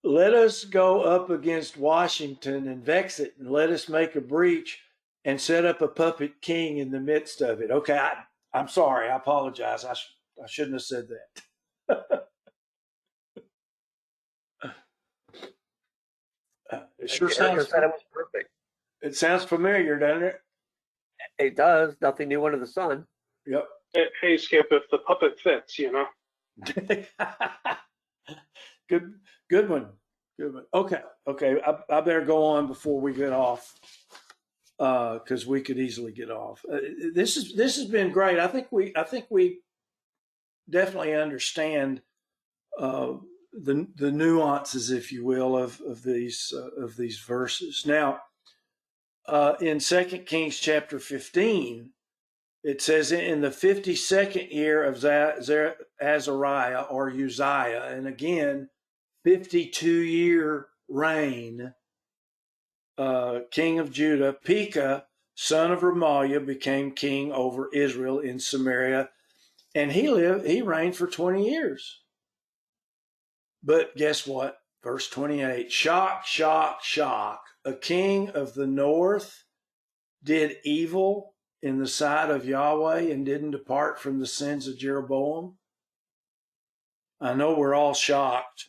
Speaker 1: let us go up against Washington and vex it, and let us make a breach and set up a puppet king in the midst of it. Okay, I'm sorry. I apologize. I shouldn't have said that. It sure sounds.
Speaker 4: Said it was perfect.
Speaker 1: It sounds familiar, doesn't it?
Speaker 4: It does. Nothing new under the sun.
Speaker 1: Yep.
Speaker 7: Hey, Skip, if the puppet fits,
Speaker 1: Good one. Okay. I better go on before we get off, because we could easily get off. This has been great. I think we definitely understand the nuances, if you will, of these verses. Now, in 2 Kings chapter 15, it says, in the 52nd year of Azariah or Uzziah, and again, 52-year reign, king of Judah, Pekah, son of Remaliah, became king over Israel in Samaria, and he reigned for 20 years. But guess what? Verse 28, shock, shock, shock. A king of the north did evil in the sight of Yahweh and didn't depart from the sins of Jeroboam. I know we're all shocked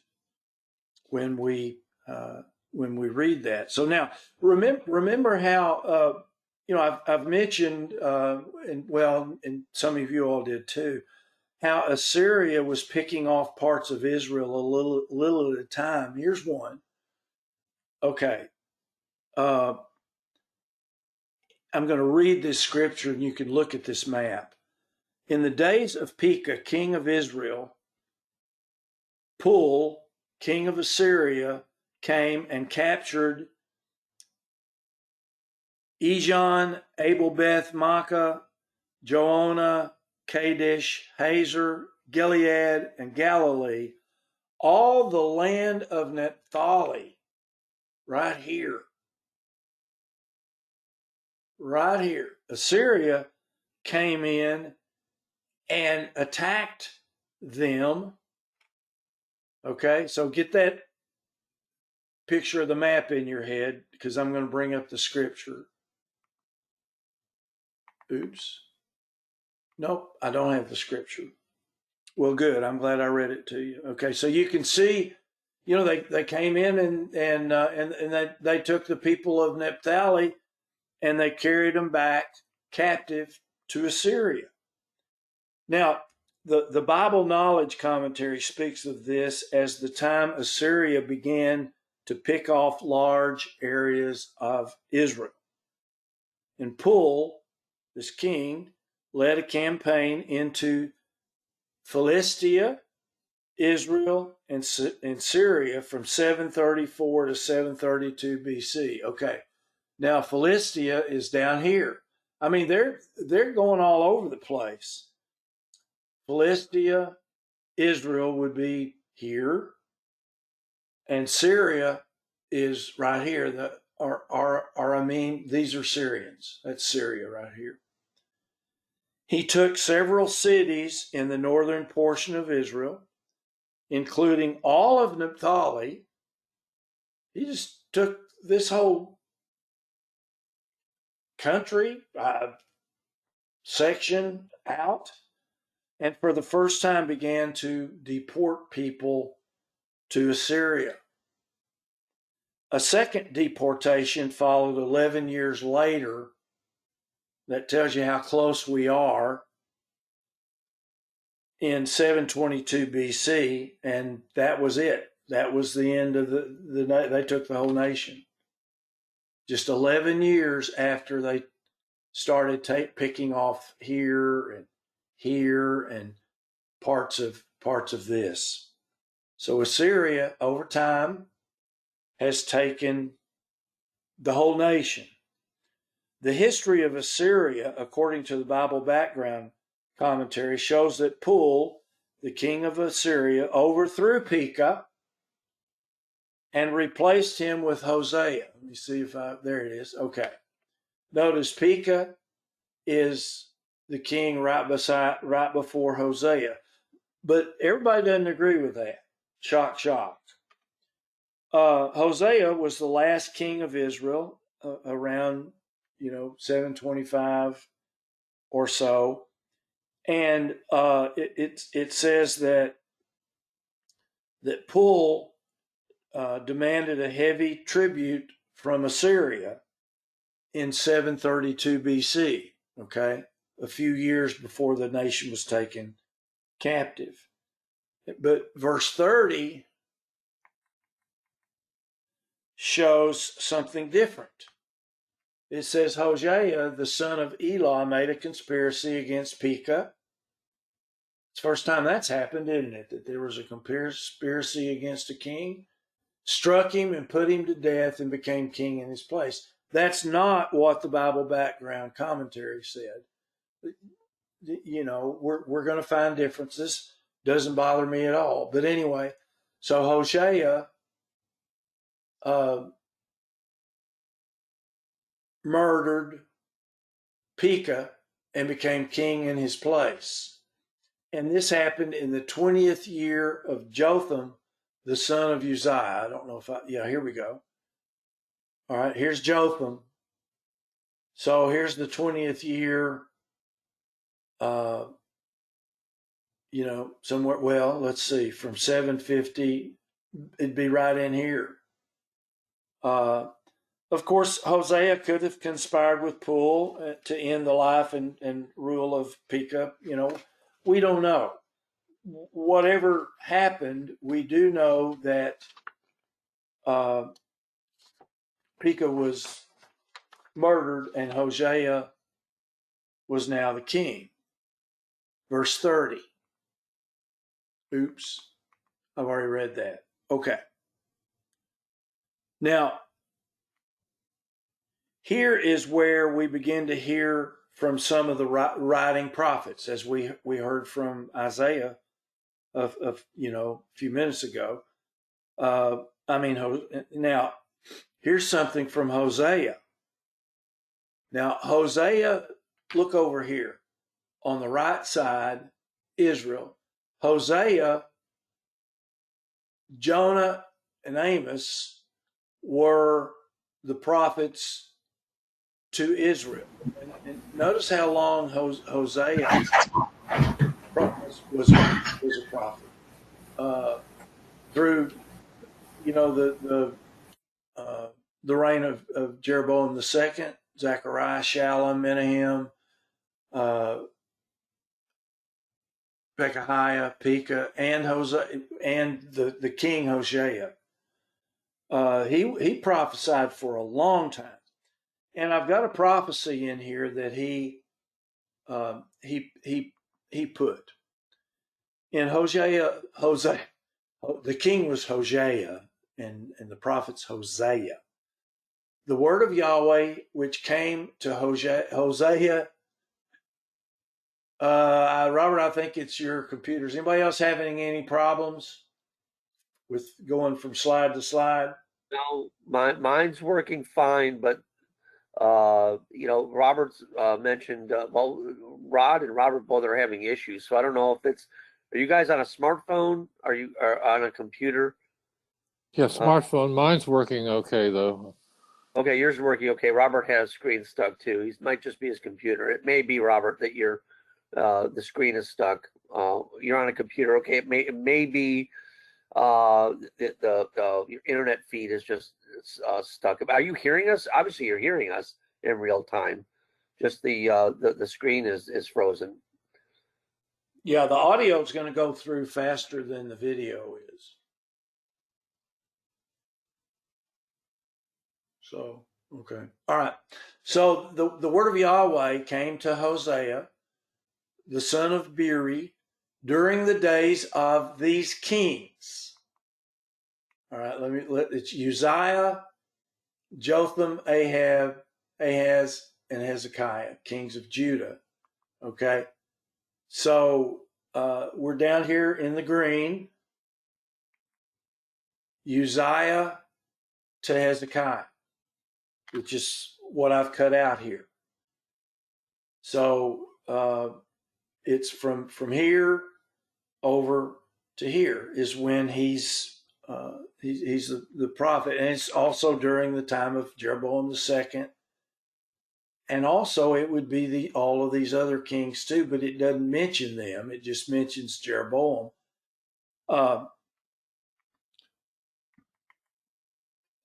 Speaker 1: when we read that. So now remember how I've mentioned and some of you all did too, how Assyria was picking off parts of Israel a little at a time. Here's one. Okay. I'm going to read this scripture and you can look at this map. In the days of Pekah, king of Israel, Pul, king of Assyria, came and captured Ijon, Abel-Beth Maacah, Joanna, Kadesh, Hazor, Gilead, and Galilee, all the land of Naphtali, right here. Right here. Assyria came in and attacked them. Okay, so get that picture of the map in your head because I'm going to bring up the scripture. Oops. Nope, I don't have the scripture. Well, good. I'm glad I read it to you. Okay, so you can see, they came in and they took the people of Naphtali and they carried them back captive to Assyria. Now, the Bible Knowledge Commentary speaks of this as the time Assyria began to pick off large areas of Israel. And Pul, this king, led a campaign into Philistia, Israel, and Syria from 734 to 732 BC. Okay, now Philistia is down here. I mean, they're going all over the place. Philistia, Israel would be here, and Syria is right here. These are Syrians. That's Syria right here. He took several cities in the northern portion of Israel, including all of Naphtali. He just took this whole country section out, and for the first time began to deport people to Assyria. A second deportation followed 11 years later. That tells you how close we are. In 722 BC, and that was it. That was the end of they took the whole nation. Just 11 years after they started picking off here and parts of this. So Assyria, over time, has taken the whole nation. The history of Assyria, according to the Bible Background Commentary, shows that Pul, the king of Assyria, overthrew Pekah and replaced him with Hosea. Let me see there it is. Okay. Notice Pekah is the king right before Hosea. But everybody doesn't agree with that. Shock, shock. Hosea was the last king of Israel around 725 or so, and it says that Pul demanded a heavy tribute from Assyria in 732 BC. Okay, a few years before the nation was taken captive. But verse 30 shows something different. It says Hosea, the son of Elah, made a conspiracy against Pekah It's the first time that's happened, isn't it? That there was a conspiracy against a king, struck him and put him to death and became king in his place. That's not what the Bible background commentary said. You know, we're going to find differences. Doesn't bother me at all. But anyway, so Hosea murdered Pekah and became king in his place. And this happened in the 20th year of Jotham, the son of Uzziah. I don't know if yeah, here we go. All right, here's Jotham. So here's the 20th year, you know, somewhere, well, let's see, from 750, it'd be right in here. Of course, Hosea could have conspired with Pul to end the life and rule of Pekah. You know, we don't know. Whatever happened, we do know that Pekah was murdered and Hosea was now the king. Verse 30. Oops, I've already read that. Okay. Now, here is where we begin to hear from some of the writing prophets, as we heard from Isaiah of you know, a few minutes ago. Now, here's something from Hosea. Now, Hosea, look over here on the right side, Israel. Hosea, Jonah, and Amos were the prophets to Israel. And notice how long Hosea was a prophet. Through, you know, the reign of Jeroboam II, Zechariah, Shallum, Menahem, Pekahiah, Pekah, and Hosea, and the king Hosea. He prophesied for a long time, and I've got a prophecy in here that he put in Hosea. The king was Hosea, and the prophet's Hosea. The word of Yahweh which came to Hosea. Robert, I think it's your computers. Anybody else having any problems with going from slide to slide?
Speaker 4: No, mine's working fine, but you know, Robert's mentioned well, Rod and Robert both are having issues. So I don't know if it's. Are you guys on a smartphone? Are you on a computer?
Speaker 2: Yeah, smartphone. Mine's working okay though.
Speaker 4: Okay, yours is working okay. Robert has screen stuck too. He might just be his computer. It may be, Robert, that your the screen is stuck. You're on a computer. Okay, it may be your internet feed is just stuck. Are you hearing us? Obviously, you're hearing us in real time. Just the screen is frozen.
Speaker 1: Yeah, the audio is going to go through faster than the video is. So, okay. All right. So the word of Yahweh came to Hosea, the son of Beeri, during the days of these kings. All right, it's Uzziah, Jotham, Ahaz, and Hezekiah, kings of Judah. Okay. So we're down here in the green. Uzziah to Hezekiah, which is what I've cut out here. So it's from here over to here is when he's the prophet, and it's also during the time of Jeroboam II, and also it would be all of these other kings too, but it doesn't mention them. It just mentions Jeroboam.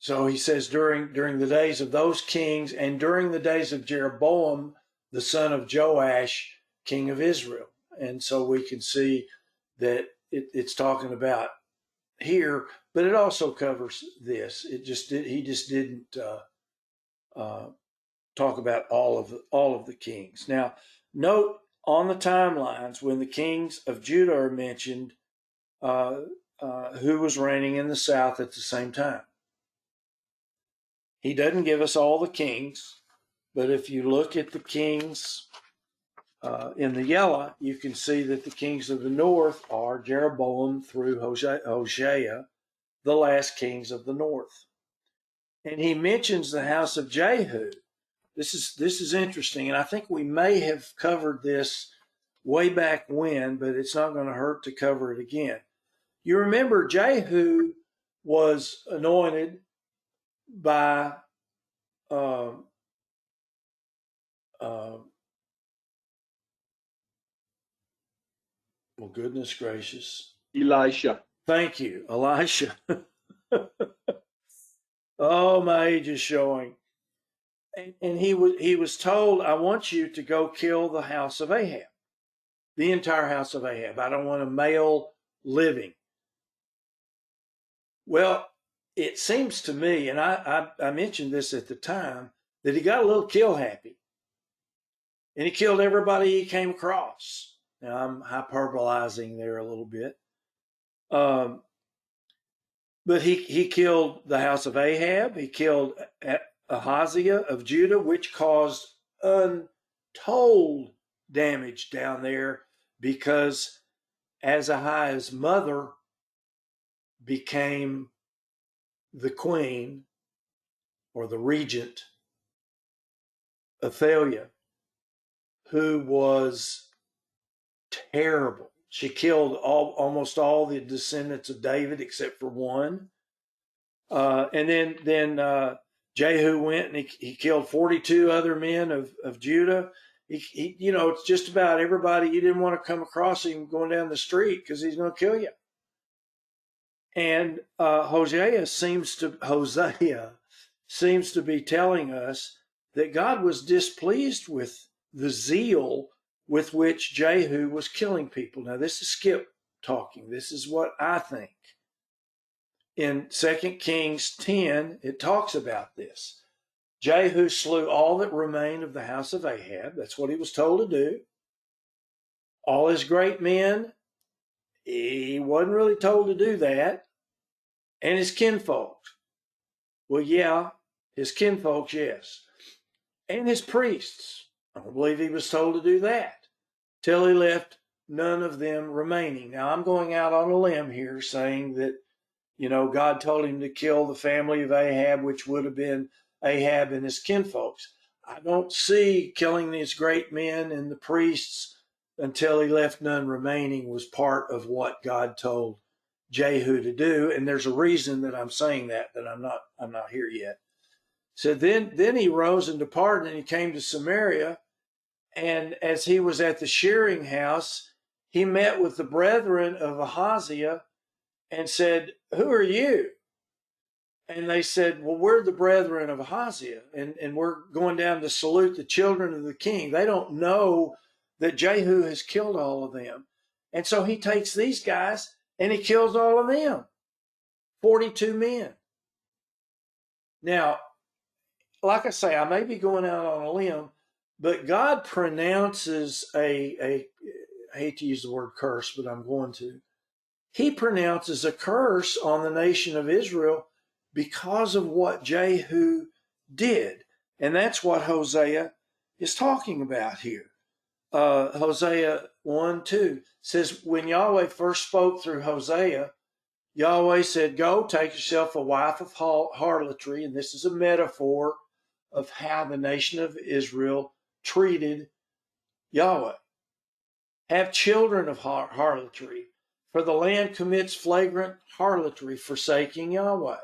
Speaker 1: So he says during the days of those kings and during the days of Jeroboam, the son of Joash, king of Israel. And so we can see that it's talking about here, but it also covers this. He just didn't talk about all of the kings. Now, note on the timelines when the kings of Judah are mentioned, who was reigning in the south at the same time. He doesn't give us all the kings, but if you look at the kings in the yellow, you can see that the kings of the north are Jeroboam through Hosea, the last kings of the north. And he mentions the house of Jehu. This is interesting, and I think we may have covered this way back when, but it's not going to hurt to cover it again. You remember Jehu was anointed by well, goodness gracious.
Speaker 3: Elisha.
Speaker 1: Thank you, Elisha. Oh, my age is showing. And he was told, I want you to go kill the house of Ahab, the entire house of Ahab. I don't want a male living. Well, it seems to me, and I mentioned this at the time, that he got a little kill happy. And he killed everybody he came across. Now, I'm hyperbolizing there a little bit. But he killed the house of Ahab. He killed Ahaziah of Judah, which caused untold damage down there because Ahaziah's mother became the queen or the regent, Athaliah, who was terrible. She killed almost all the descendants of David except for one. And then Jehu went and he killed 42 other men of Judah. He it's just about everybody. You didn't want to come across him going down the street because he's going to kill you. And Hosea seems to be telling us that God was displeased with the zeal with which Jehu was killing people. Now, this is Skip talking. This is what I think. In 2 Kings 10, it talks about this. Jehu slew all that remained of the house of Ahab. That's what he was told to do. All his great men, he wasn't really told to do that. And his kinfolk. Well, yeah, his kinfolk, yes. And his priests. I don't believe he was told to do that. Till he left none of them remaining. Now, I'm going out on a limb here saying that, God told him to kill the family of Ahab, which would have been Ahab and his kinfolks. I don't see killing these great men and the priests until he left none remaining was part of what God told Jehu to do. And there's a reason that I'm saying that I'm not here yet. So then he rose and departed, and he came to Samaria. And as he was at the shearing house, he met with the brethren of Ahaziah and said, "Who are you?" And they said, "Well, we're the brethren of Ahaziah, and we're going down to salute the children of the king." They don't know that Jehu has killed all of them. And so he takes these guys and he kills all of them, 42 men. Now, like I say, I may be going out on a limb, but God pronounces I hate to use the word curse, but I'm going to. He pronounces a curse on the nation of Israel because of what Jehu did. And that's what Hosea is talking about here. Hosea 1:2 says, when Yahweh first spoke through Hosea, Yahweh said, "Go, take yourself a wife of harlotry." And this is a metaphor of how the nation of Israel treated Yahweh. "Have children of harlotry, for the land commits flagrant harlotry, forsaking Yahweh."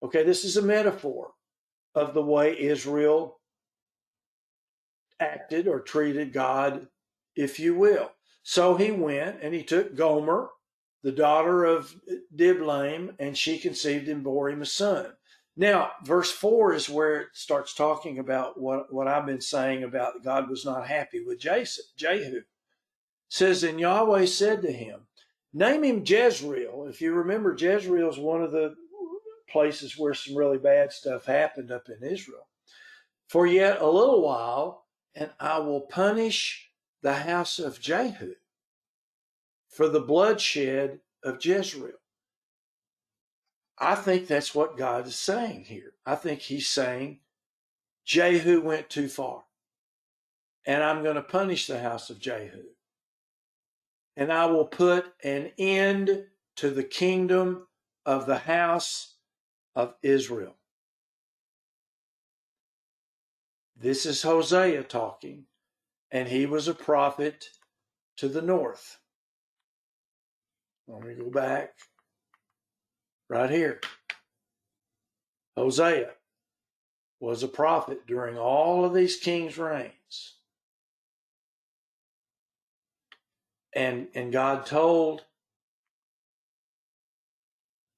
Speaker 1: Okay, this is a metaphor of the way Israel acted or treated God, if you will. So he went and he took Gomer, the daughter of Diblaim, and she conceived and bore him a son. Now, verse 4 is where it starts talking about what I've been saying about God was not happy with Jehu. It says, and Yahweh said to him, "Name him Jezreel." If you remember, Jezreel is one of the places where some really bad stuff happened up in Israel. "For yet a little while, and I will punish the house of Jehu for the bloodshed of Jezreel. I think that's what God is saying here. I think he's saying Jehu went too far, and I'm going to punish the house of Jehu. And I will put an end to the kingdom of the house of Israel. This is Hosea talking, and he was a prophet to the north. Let me go back right here. Hosea was a prophet during all of these kings' reigns. And God told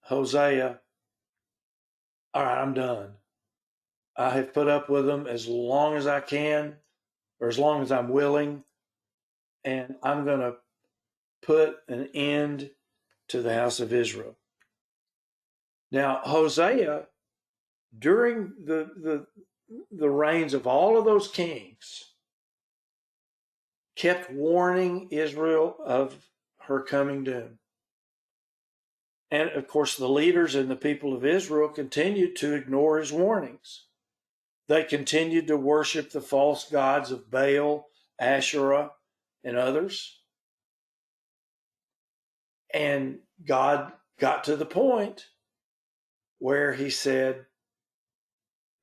Speaker 1: Hosea, all right, I'm done. I have put up with them as long as I can, or as long as I'm willing, and I'm going to put an end to the house of Israel. Now, Hosea, during the reigns of all of those kings, kept warning Israel of her coming doom. And of course, the leaders and the people of Israel continued to ignore his warnings. They continued to worship the false gods of Baal, Asherah, and others. And God got to the point where he said,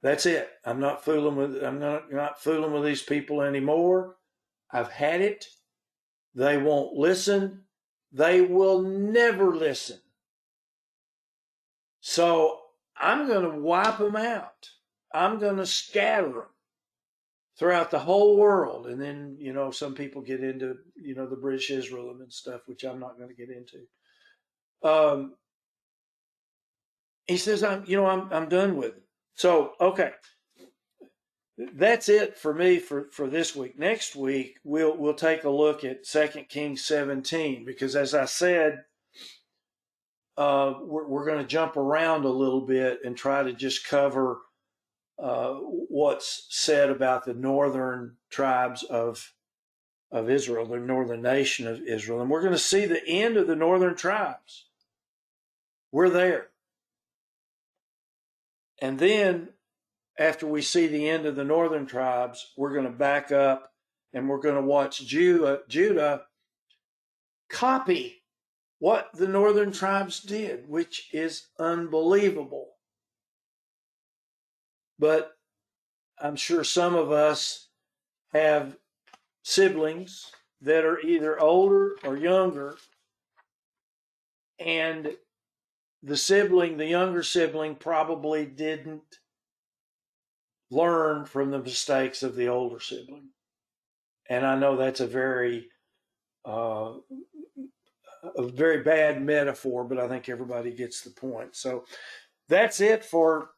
Speaker 1: that's it. I'm not fooling with these people anymore. I've had it. They won't listen. They will never listen. So I'm going to wipe them out. I'm going to scatter them throughout the whole world. And then, some people get into, the British Israel and stuff, which I'm not going to get into. He says, I'm done with it. So, okay. That's it for me for this week. Next week, we'll take a look at 2 Kings 17, because as I said, we're going to jump around a little bit and try to just cover what's said about the northern tribes of Israel, the northern nation of Israel. And we're going to see the end of the northern tribes. We're there. And then after we see the end of the northern tribes, we're going to back up and we're going to watch Judah copy what the northern tribes did, which is unbelievable. But I'm sure some of us have siblings that are either older or younger, and the younger sibling probably didn't learn from the mistakes of the older sibling. And I know that's a very bad metaphor, but I think everybody gets the point. So that's it for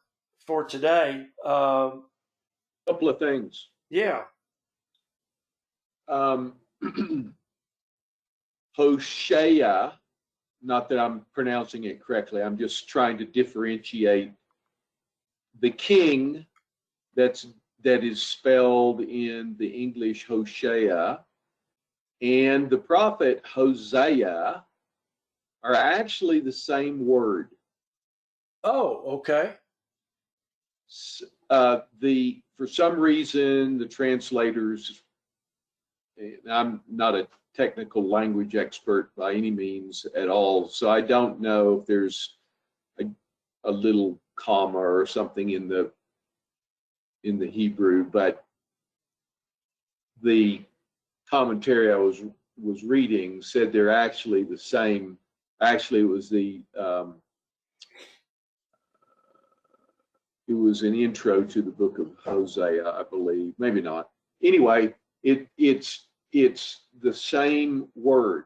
Speaker 1: today.
Speaker 3: Couple of things.
Speaker 1: Yeah.
Speaker 3: Hoshea, not that I'm pronouncing it correctly, I'm just trying to differentiate the king that is spelled in the English Hosea and the prophet Hosea are actually the same word.
Speaker 1: Oh, okay.
Speaker 3: For some reason, the translators, I'm not a technical language expert by any means at all, so I don't know if there's a little comma or something in the Hebrew, but the commentary I was reading said they're actually the same. Actually, it was an intro to the book of Hosea, I believe. Maybe not. Anyway, it's the same word.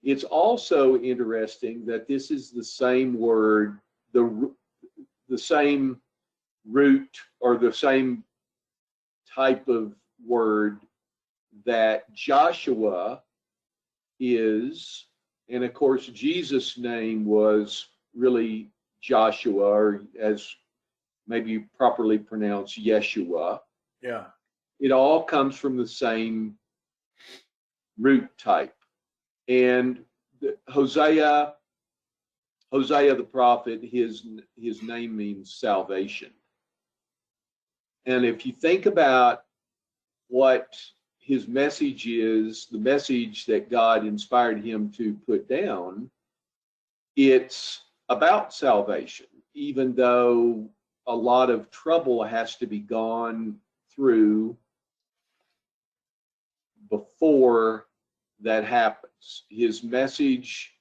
Speaker 3: It's also interesting that this is the same word, the same root or the same type of word that Joshua is, and of course Jesus' name was really Joshua, or as maybe properly pronounced Yeshua.
Speaker 1: Yeah.
Speaker 3: It all comes from the same root type. And Hosea the prophet, his name means salvation. And if you think about what his message is, the message that God inspired him to put down, it's about salvation, even though a lot of trouble has to be gone through before that happens. His message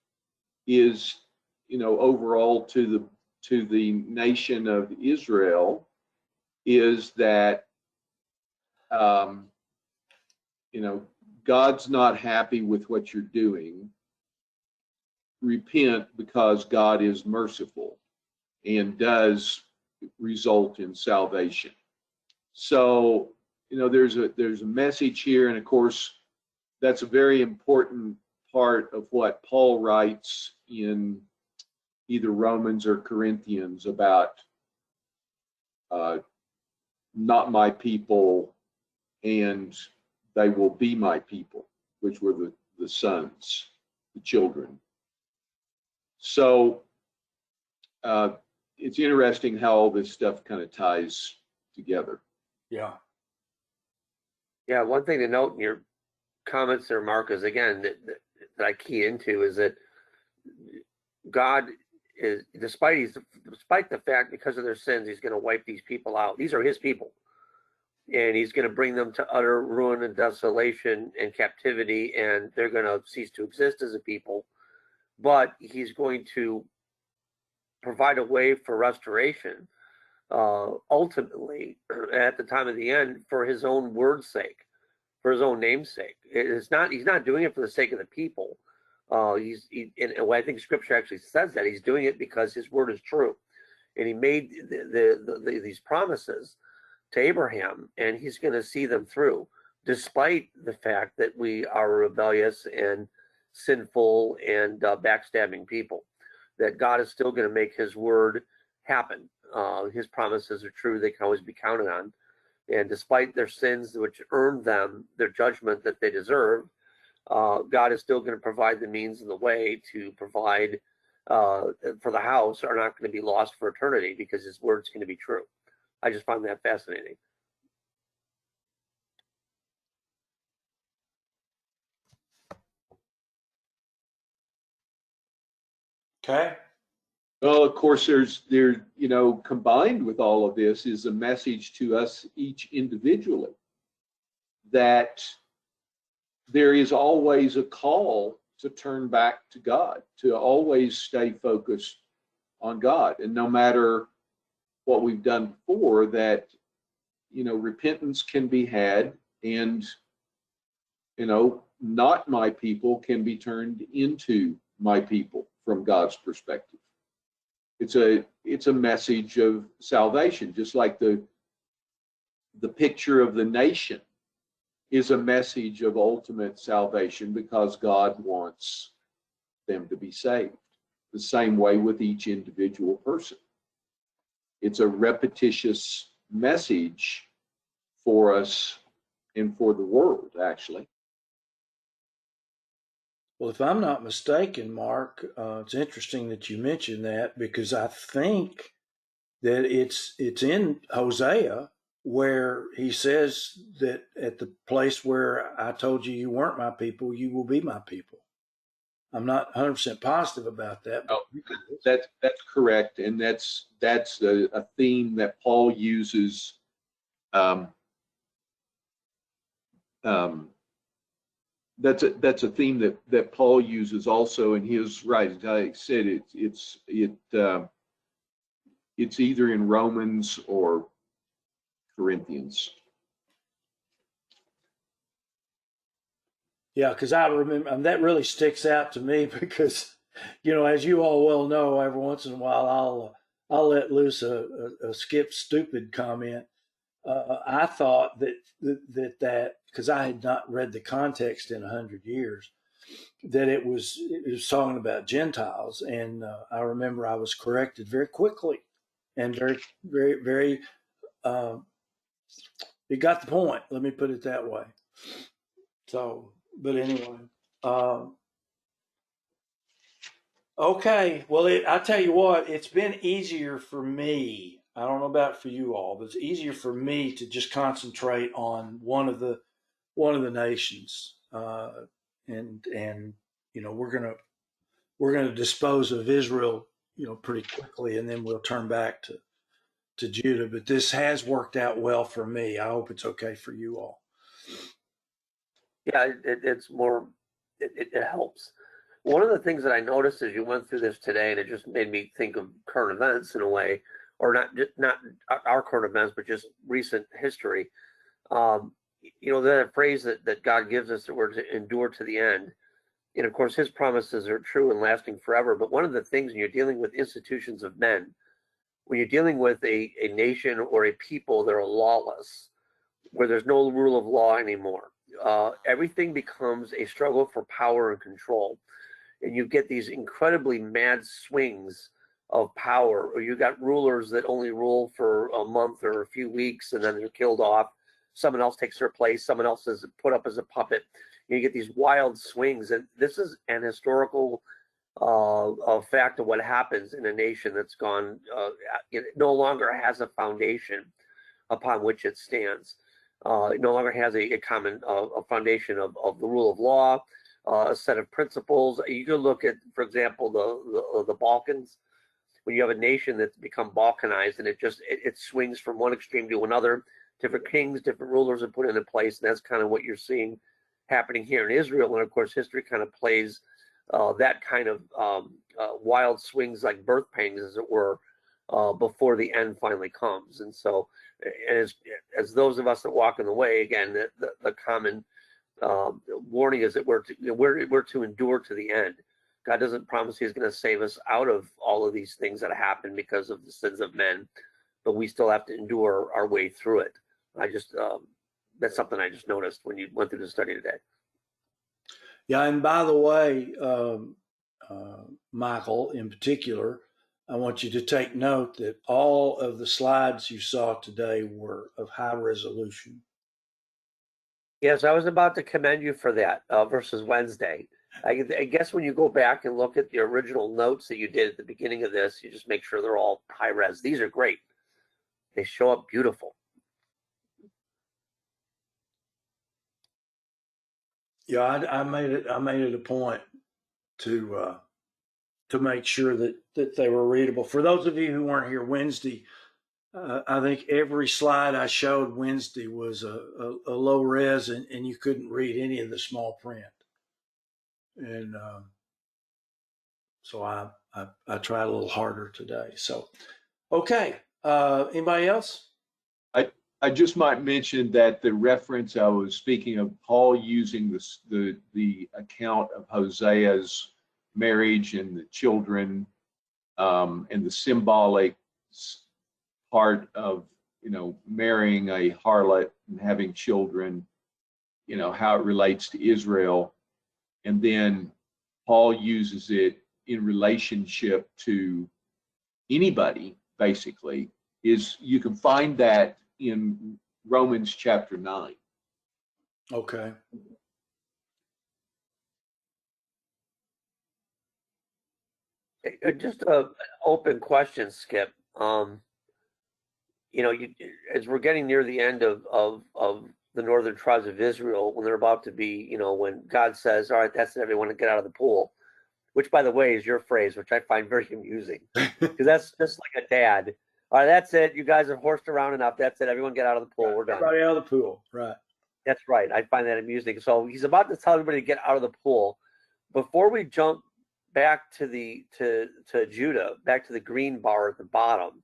Speaker 3: is, overall to the nation of Israel, is that God's not happy with what you're doing. Repent, because God is merciful and does result in salvation. So, there's a message here, and of course, that's a very important part of what Paul writes in either Romans or Corinthians about not my people and they will be my people, which were the sons, the children. So it's interesting how all this stuff kind of ties together.
Speaker 1: Yeah.
Speaker 4: Yeah, one thing to note in your comments there, Mark, is again that I key into is that God is, despite the fact because of their sins, he's going to wipe these people out. These are his people. And he's going to bring them to utter ruin and desolation and captivity, and they're going to cease to exist as a people. But he's going to provide a way for restoration, ultimately, at the time of the end, for his own word's sake, for his own name's sake. He's not doing it for the sake of the people. And I think Scripture actually says that he's doing it because his word is true, and he made these promises to Abraham, and he's going to see them through, despite the fact that we are rebellious and sinful and backstabbing people. That God is still going to make his word happen. His promises are true; they can always be counted on. And despite their sins, which earned them their judgment that they deserve, God is still going to provide the means and the way to provide for the house are not going to be lost for eternity because his word's going to be true. I just find that fascinating.
Speaker 1: Okay.
Speaker 3: Well, of course, combined with all of this is a message to us each individually that there is always a call to turn back to God, to always stay focused on God. And no matter what we've done before, that repentance can be had, and not my people can be turned into my people from God's perspective. It's a message of salvation, just like the picture of the nation is a message of ultimate salvation because God wants them to be saved. The same way with each individual person. It's a repetitious message for us and for the world, actually.
Speaker 1: Well, if I'm not mistaken, Mark, it's interesting that you mentioned that because I think that it's in Hosea where he says that at the place where I told you you weren't my people, you will be my people. I'm not 100% positive about that. But
Speaker 3: that's correct, and that's a theme that Paul uses. That's a theme that Paul uses also in his writings. I said it's either in Romans or Corinthians.
Speaker 1: Yeah, because I remember, and that really sticks out to me because, as you all well know, every once in a while I'll let loose a skip stupid comment. I thought that because I had not read the context in 100 years, that it was talking about Gentiles, and I remember I was corrected very quickly, and very, very, very. It got the point. Let me put it that way. So but anyway, um, okay. Well, I tell you what, it's been easier for me. I don't know about for you all, but it's easier for me to just concentrate on one of the nations, and we're gonna dispose of Israel, pretty quickly, and then we'll turn back to Judah. But this has worked out well for me. I hope it's okay for you all.
Speaker 4: Yeah, it's more, it helps. One of the things that I noticed as you went through this today, and it just made me think of current events in a way, or not our current events, but just recent history. That phrase that God gives us that we're to endure to the end. And of course, his promises are true and lasting forever. But one of the things when you're dealing with institutions of men, when you're dealing with a nation or a people that are lawless, where there's no rule of law anymore, everything becomes a struggle for power and control. And you get these incredibly mad swings of power, or you got rulers that only rule for a month or a few weeks and then they're killed off. Someone else takes their place, someone else is put up as a puppet. You get these wild swings, and this is an historical fact of what happens in a nation that's gone, it no longer has a foundation upon which it stands. It no longer has a common a foundation of the rule of law, a set of principles. You can look at, for example, the Balkans. When you have a nation that's become balkanized, and it swings from one extreme to another, different kings, different rulers are put into place, and that's kind of what you're seeing happening here in Israel. And of course, history kind of plays that kind of wild swings like birth pangs, as it were, before the end finally comes. And so, as those of us that walk in the way, again, the common warning is that we're to endure to the end. God doesn't promise he's going to save us out of all of these things that happen because of the sins of men, but we still have to endure our way through it. That's something I just noticed when you went through the study today.
Speaker 1: Yeah, and by the way, Michael, in particular, I want you to take note that all of the slides you saw today were of high resolution.
Speaker 4: Yes, I was about to commend you for that versus Wednesday. I guess when you go back and look at the original notes that you did at the beginning of this, you just make sure they're all high res. These are great. They show up beautiful.
Speaker 1: Yeah, I made it a point to make sure that they were readable. For those of you who weren't here Wednesday, I think every slide I showed Wednesday was a low res, and you couldn't read any of the small print. And so I tried a little harder today. So, okay. Anybody else?
Speaker 3: I just might mention that the reference I was speaking of, Paul using the account of Hosea's marriage and the children, and the symbolic part of marrying a harlot and having children, how it relates to Israel, and then Paul uses it in relationship to anybody, basically, is you can find that in Romans chapter 9.
Speaker 1: Okay.
Speaker 4: Just an open question, Skip. As we're getting near the end of the northern tribes of Israel, when they're about to be, when God says, "All right, that's it, everyone, get out of the pool," which, by the way, is your phrase, which I find very amusing, because that's just like a dad. All right, that's it. You guys have horsed around enough. That's it. Everyone get out of the pool. We're done.
Speaker 1: Everybody out of the pool. Right.
Speaker 4: That's right. I find that amusing. So he's about to tell everybody to get out of the pool. Before we jump back to to Judah, back to the green bar at the bottom,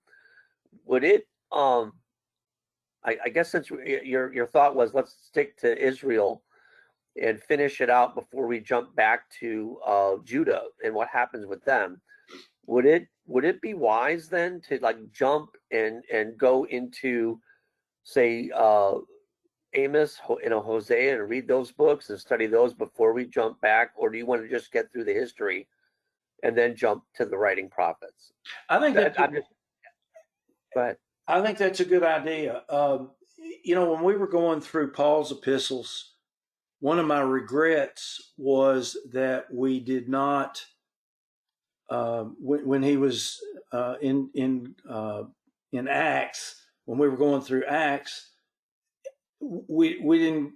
Speaker 4: would it I guess since your thought was let's stick to Israel and finish it out before we jump back to Judah and what happens with them. Would it be wise then to jump and go into, say, Amos, Hosea, and read those books and study those before we jump back, or do you want to just get through the history and then jump to the writing prophets?
Speaker 1: I think
Speaker 4: go ahead.
Speaker 1: I think that's a good idea. When we were going through Paul's epistles, one of my regrets was that we did not, when he was in Acts, when we were going through Acts, we didn't.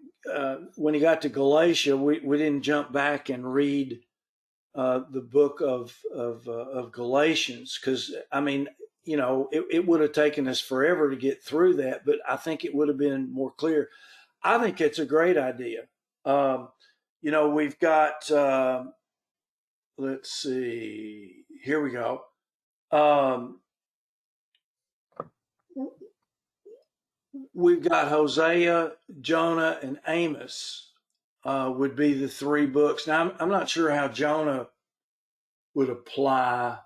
Speaker 1: When he got to Galatia, we didn't jump back and read the book of Galatians, because I mean, it would have taken us forever to get through that, but I think it would have been more clear. I think it's a great idea. We've got, let's see, here we go. We've got Hosea, Jonah, and Amos would be the three books. Now, I'm not sure how Jonah would apply,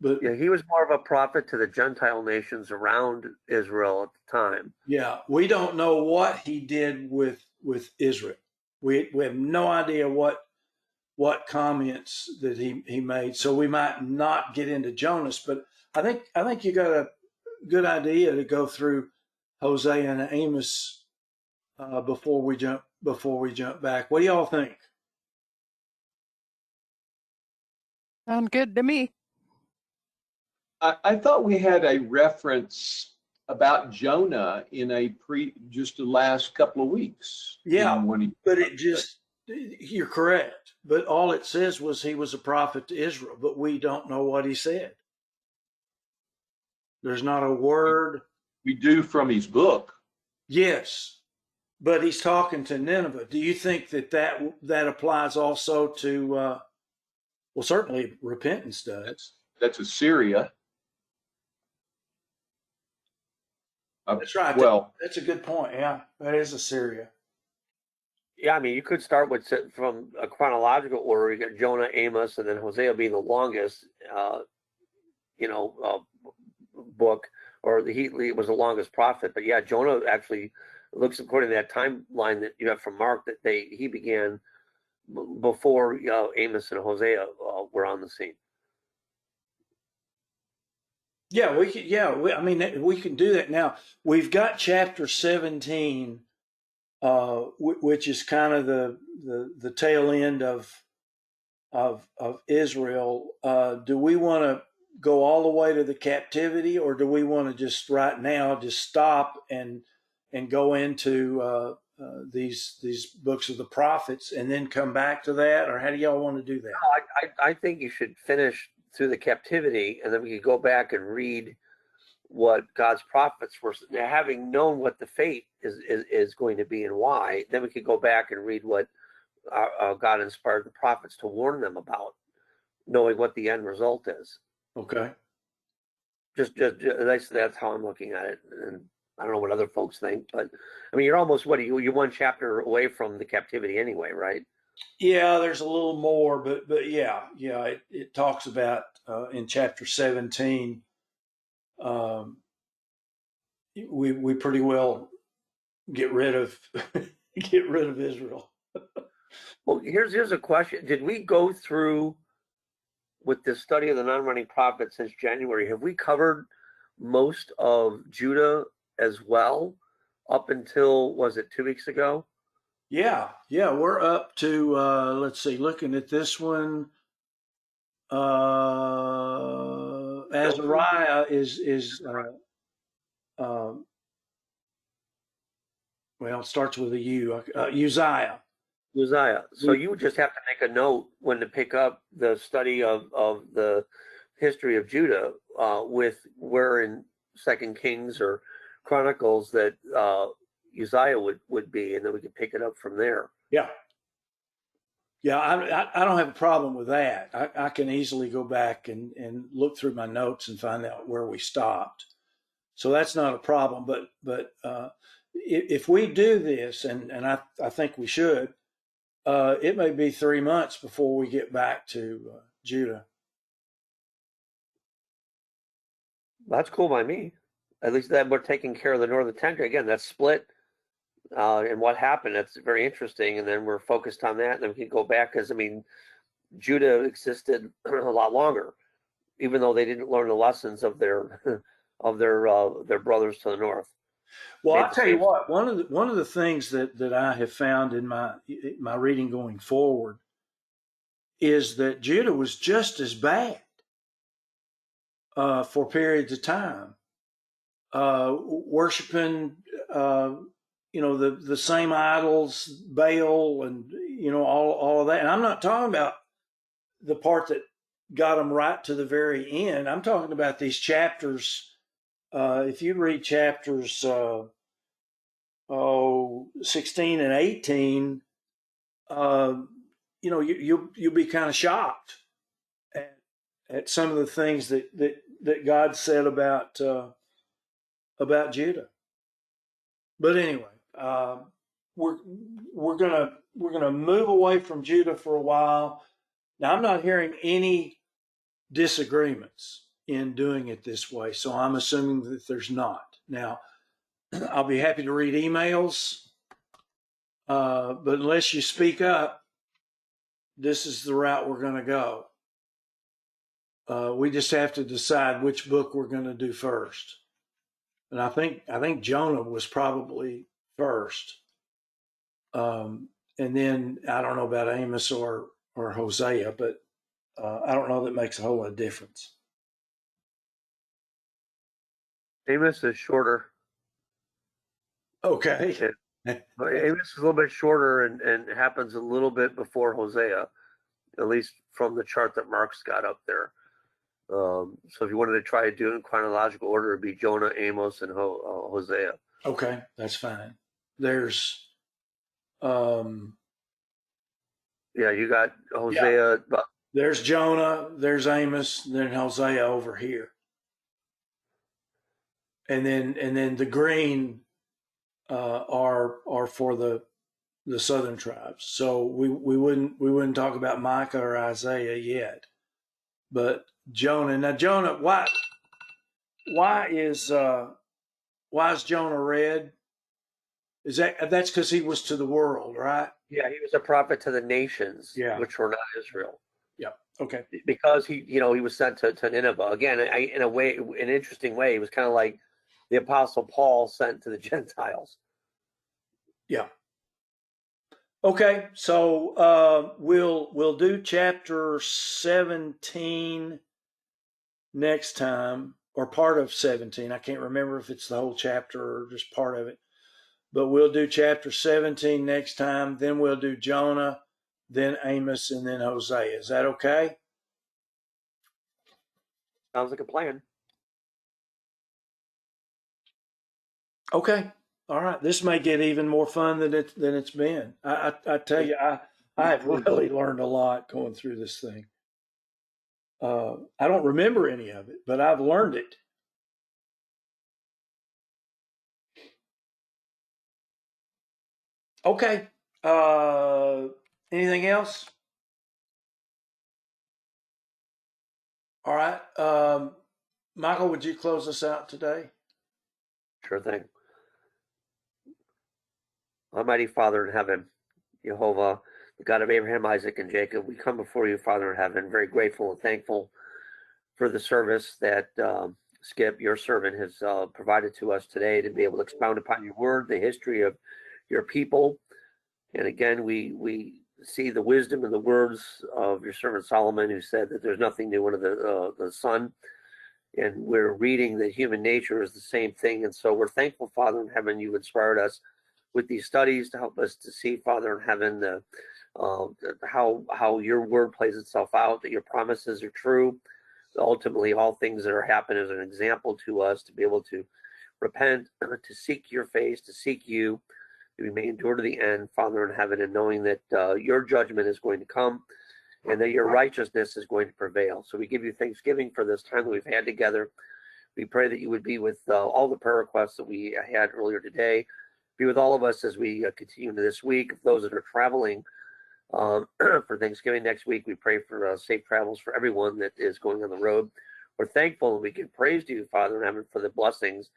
Speaker 1: but
Speaker 4: Yeah, he was more of a prophet to the Gentile nations around Israel at the time.
Speaker 1: yeah, we don't know what he did with Israel. We have no idea what comments that he made. So we might not get into Jonas, but I think you got a good idea to go through Hosea and Amos before we jump back. What do y'all think?
Speaker 5: Sounds good to me.
Speaker 3: I thought we had a reference about Jonah in just the last couple of weeks.
Speaker 1: Yeah, but you're correct. But all it says was he was a prophet to Israel, but we don't know what he said. There's not a word.
Speaker 3: We do from his book.
Speaker 1: Yes, but he's talking to Nineveh. Do you think that applies also to, well, certainly repentance does.
Speaker 3: That's Assyria.
Speaker 1: That's right.
Speaker 3: Well,
Speaker 1: that's a good point. Yeah, that is Assyria.
Speaker 4: Yeah, I mean, you could start with from a chronological order. You got Jonah, Amos, and then Hosea being the longest, book, or he was the longest prophet. But yeah, Jonah actually looks, according to that timeline that you have from Mark, that he began before Amos and Hosea were on the scene.
Speaker 1: Yeah, we could. Yeah, we can do that now. We've got chapter 17, which is kind of the tail end of Israel. Do we want to go all the way to the captivity, or do we want to just right now just stop and go into these books of the prophets and then come back to that, or how do y'all want to do that?
Speaker 4: No, I think you should finish through the captivity, and then we could go back and read what God's prophets were, having known what the fate is going to be and why. Then we could go back and read what God inspired the prophets to warn them about, knowing what the end result is.
Speaker 1: Okay.
Speaker 4: Just that's how I'm looking at it, and I don't know what other folks think, but I mean, you're almost you're one chapter away from the captivity anyway, right?
Speaker 1: Yeah, there's a little more, but yeah, it talks about in chapter 17. We pretty well get rid of Israel.
Speaker 4: Well, here's a question: did we go through with the study of the non-running prophets since January? Have we covered most of Judah as well up until, was it 2 weeks ago?
Speaker 1: Yeah, we're up to let's see, looking at this one, Azariah is well, it starts with a U. Uzziah.
Speaker 4: Uzziah. So you would just have to make a note when to pick up the study of the history of Judah with where in 2 Kings or Chronicles that Uzziah would be, and then we could pick it up from there.
Speaker 1: Yeah, I don't have a problem with that. I can easily go back and look through my notes and find out where we stopped. So that's not a problem. But if we do this, and I think we should, it may be 3 months before we get back to Judah.
Speaker 4: That's cool by me. At least that we're taking care of the northern tundra. Again, that's split and what happened. That's very interesting. And then we're focused on that. And then we can go back, because I mean, Judah existed a lot longer, even though they didn't learn the lessons of their brothers to the north.
Speaker 1: Well,
Speaker 4: made
Speaker 1: I'll
Speaker 4: the
Speaker 1: tell you
Speaker 4: same.
Speaker 1: what. One of the things that I have found in my reading going forward is that Judah was just as bad for periods of time, worshiping the same idols, Baal, and all of that. And I'm not talking about the part that got them right to the very end. I'm talking about these chapters. If you read chapters 16 and 18, you'll be kind of shocked at some of the things that God said about Judah. But anyway, we're gonna move away from Judah for a while. Now, I'm not hearing any disagreements in doing it this way, so I'm assuming that there's not. Now, I'll be happy to read emails, but unless you speak up, this is the route we're going to go. We just have to decide which book we're going to do first. And I think Jonah was probably first. And then I don't know about Amos or Hosea, but I don't know that makes a whole lot of difference.
Speaker 4: Amos is shorter.
Speaker 1: Okay.
Speaker 4: Amos is a little bit shorter and happens a little bit before Hosea, at least from the chart that Mark's got up there. So if you wanted to try to do it in chronological order, it'd be Jonah, Amos, and Hosea.
Speaker 1: Okay, that's fine. There's
Speaker 4: yeah, you got Hosea.
Speaker 1: Yeah. There's Jonah, there's Amos, then Hosea over here. And then the green are for the southern tribes. So we wouldn't talk about Micah or Isaiah yet. But Jonah, why is Jonah red? Is that's because he was to the world, right?
Speaker 4: Yeah, he was a prophet to the nations, which were not Israel.
Speaker 1: Yeah. Okay.
Speaker 4: Because he was sent to Nineveh. Again, in a way, an interesting way, he was kind of like the Apostle Paul sent to the Gentiles.
Speaker 1: Yeah. Okay, so we'll do chapter 17 next time, or part of 17. I can't remember if it's the whole chapter or just part of it. But we'll do chapter 17 next time. Then we'll do Jonah, then Amos, and then Hosea. Is that okay?
Speaker 4: Sounds like a plan.
Speaker 1: Okay. All right. This may get even more fun than it's been. I tell you, I have really learned a lot going through this thing. I don't remember any of it, but I've learned it. Okay. Anything else? All right. Michael, would you close us out today?
Speaker 4: Sure thing. Almighty Father in heaven, Jehovah, the God of Abraham, Isaac, and Jacob, we come before you, Father in heaven, very grateful and thankful for the service that Skip, your servant, has provided to us today to be able to expound upon your word, the history of your people. And again, we see the wisdom in the words of your servant Solomon, who said that there's nothing new under the sun. And we're reading that human nature is the same thing. And so we're thankful, Father in heaven, you've inspired us with these studies to help us to see, Father in heaven, how your word plays itself out, that your promises are true. Ultimately, all things that are happening is an example to us to be able to repent, to seek your face, to seek you, that we may endure to the end, Father in heaven, and knowing that your judgment is going to come and that your righteousness is going to prevail. So we give you thanksgiving for this time that we've had together. We pray that you would be with all the prayer requests that we had earlier today. Be with all of us as we continue into this week. Those that are traveling for Thanksgiving next week, we pray for safe travels for everyone that is going on the road. We're thankful and we give praise to you, Father in heaven, for the blessings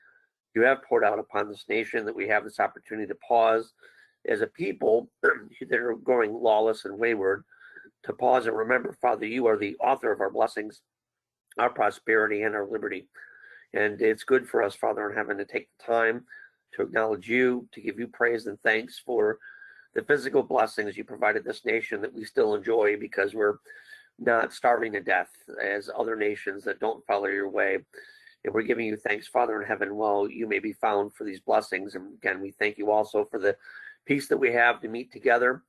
Speaker 4: you have poured out upon this nation, that we have this opportunity to pause as a people that are growing lawless and wayward, to pause and remember, Father, you are the author of our blessings, our prosperity, and our liberty. And it's good for us, Father in heaven, to take the time to acknowledge you, to give you praise and thanks for the physical blessings you provided this nation that we still enjoy because we're not starving to death as other nations that don't follow your way. And we're giving you thanks, Father in heaven, while you may be found for these blessings. And again, we thank you also for the peace that we have to meet together,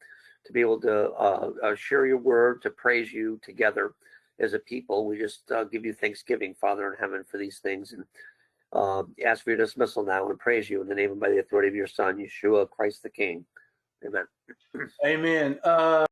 Speaker 4: to be able to share your word, to praise you together as a people. We just give you thanksgiving, Father in heaven, for these things. And ask for your dismissal now and praise you in the name and by the authority of your Son, Yeshua, Christ the King. Amen.
Speaker 1: Amen.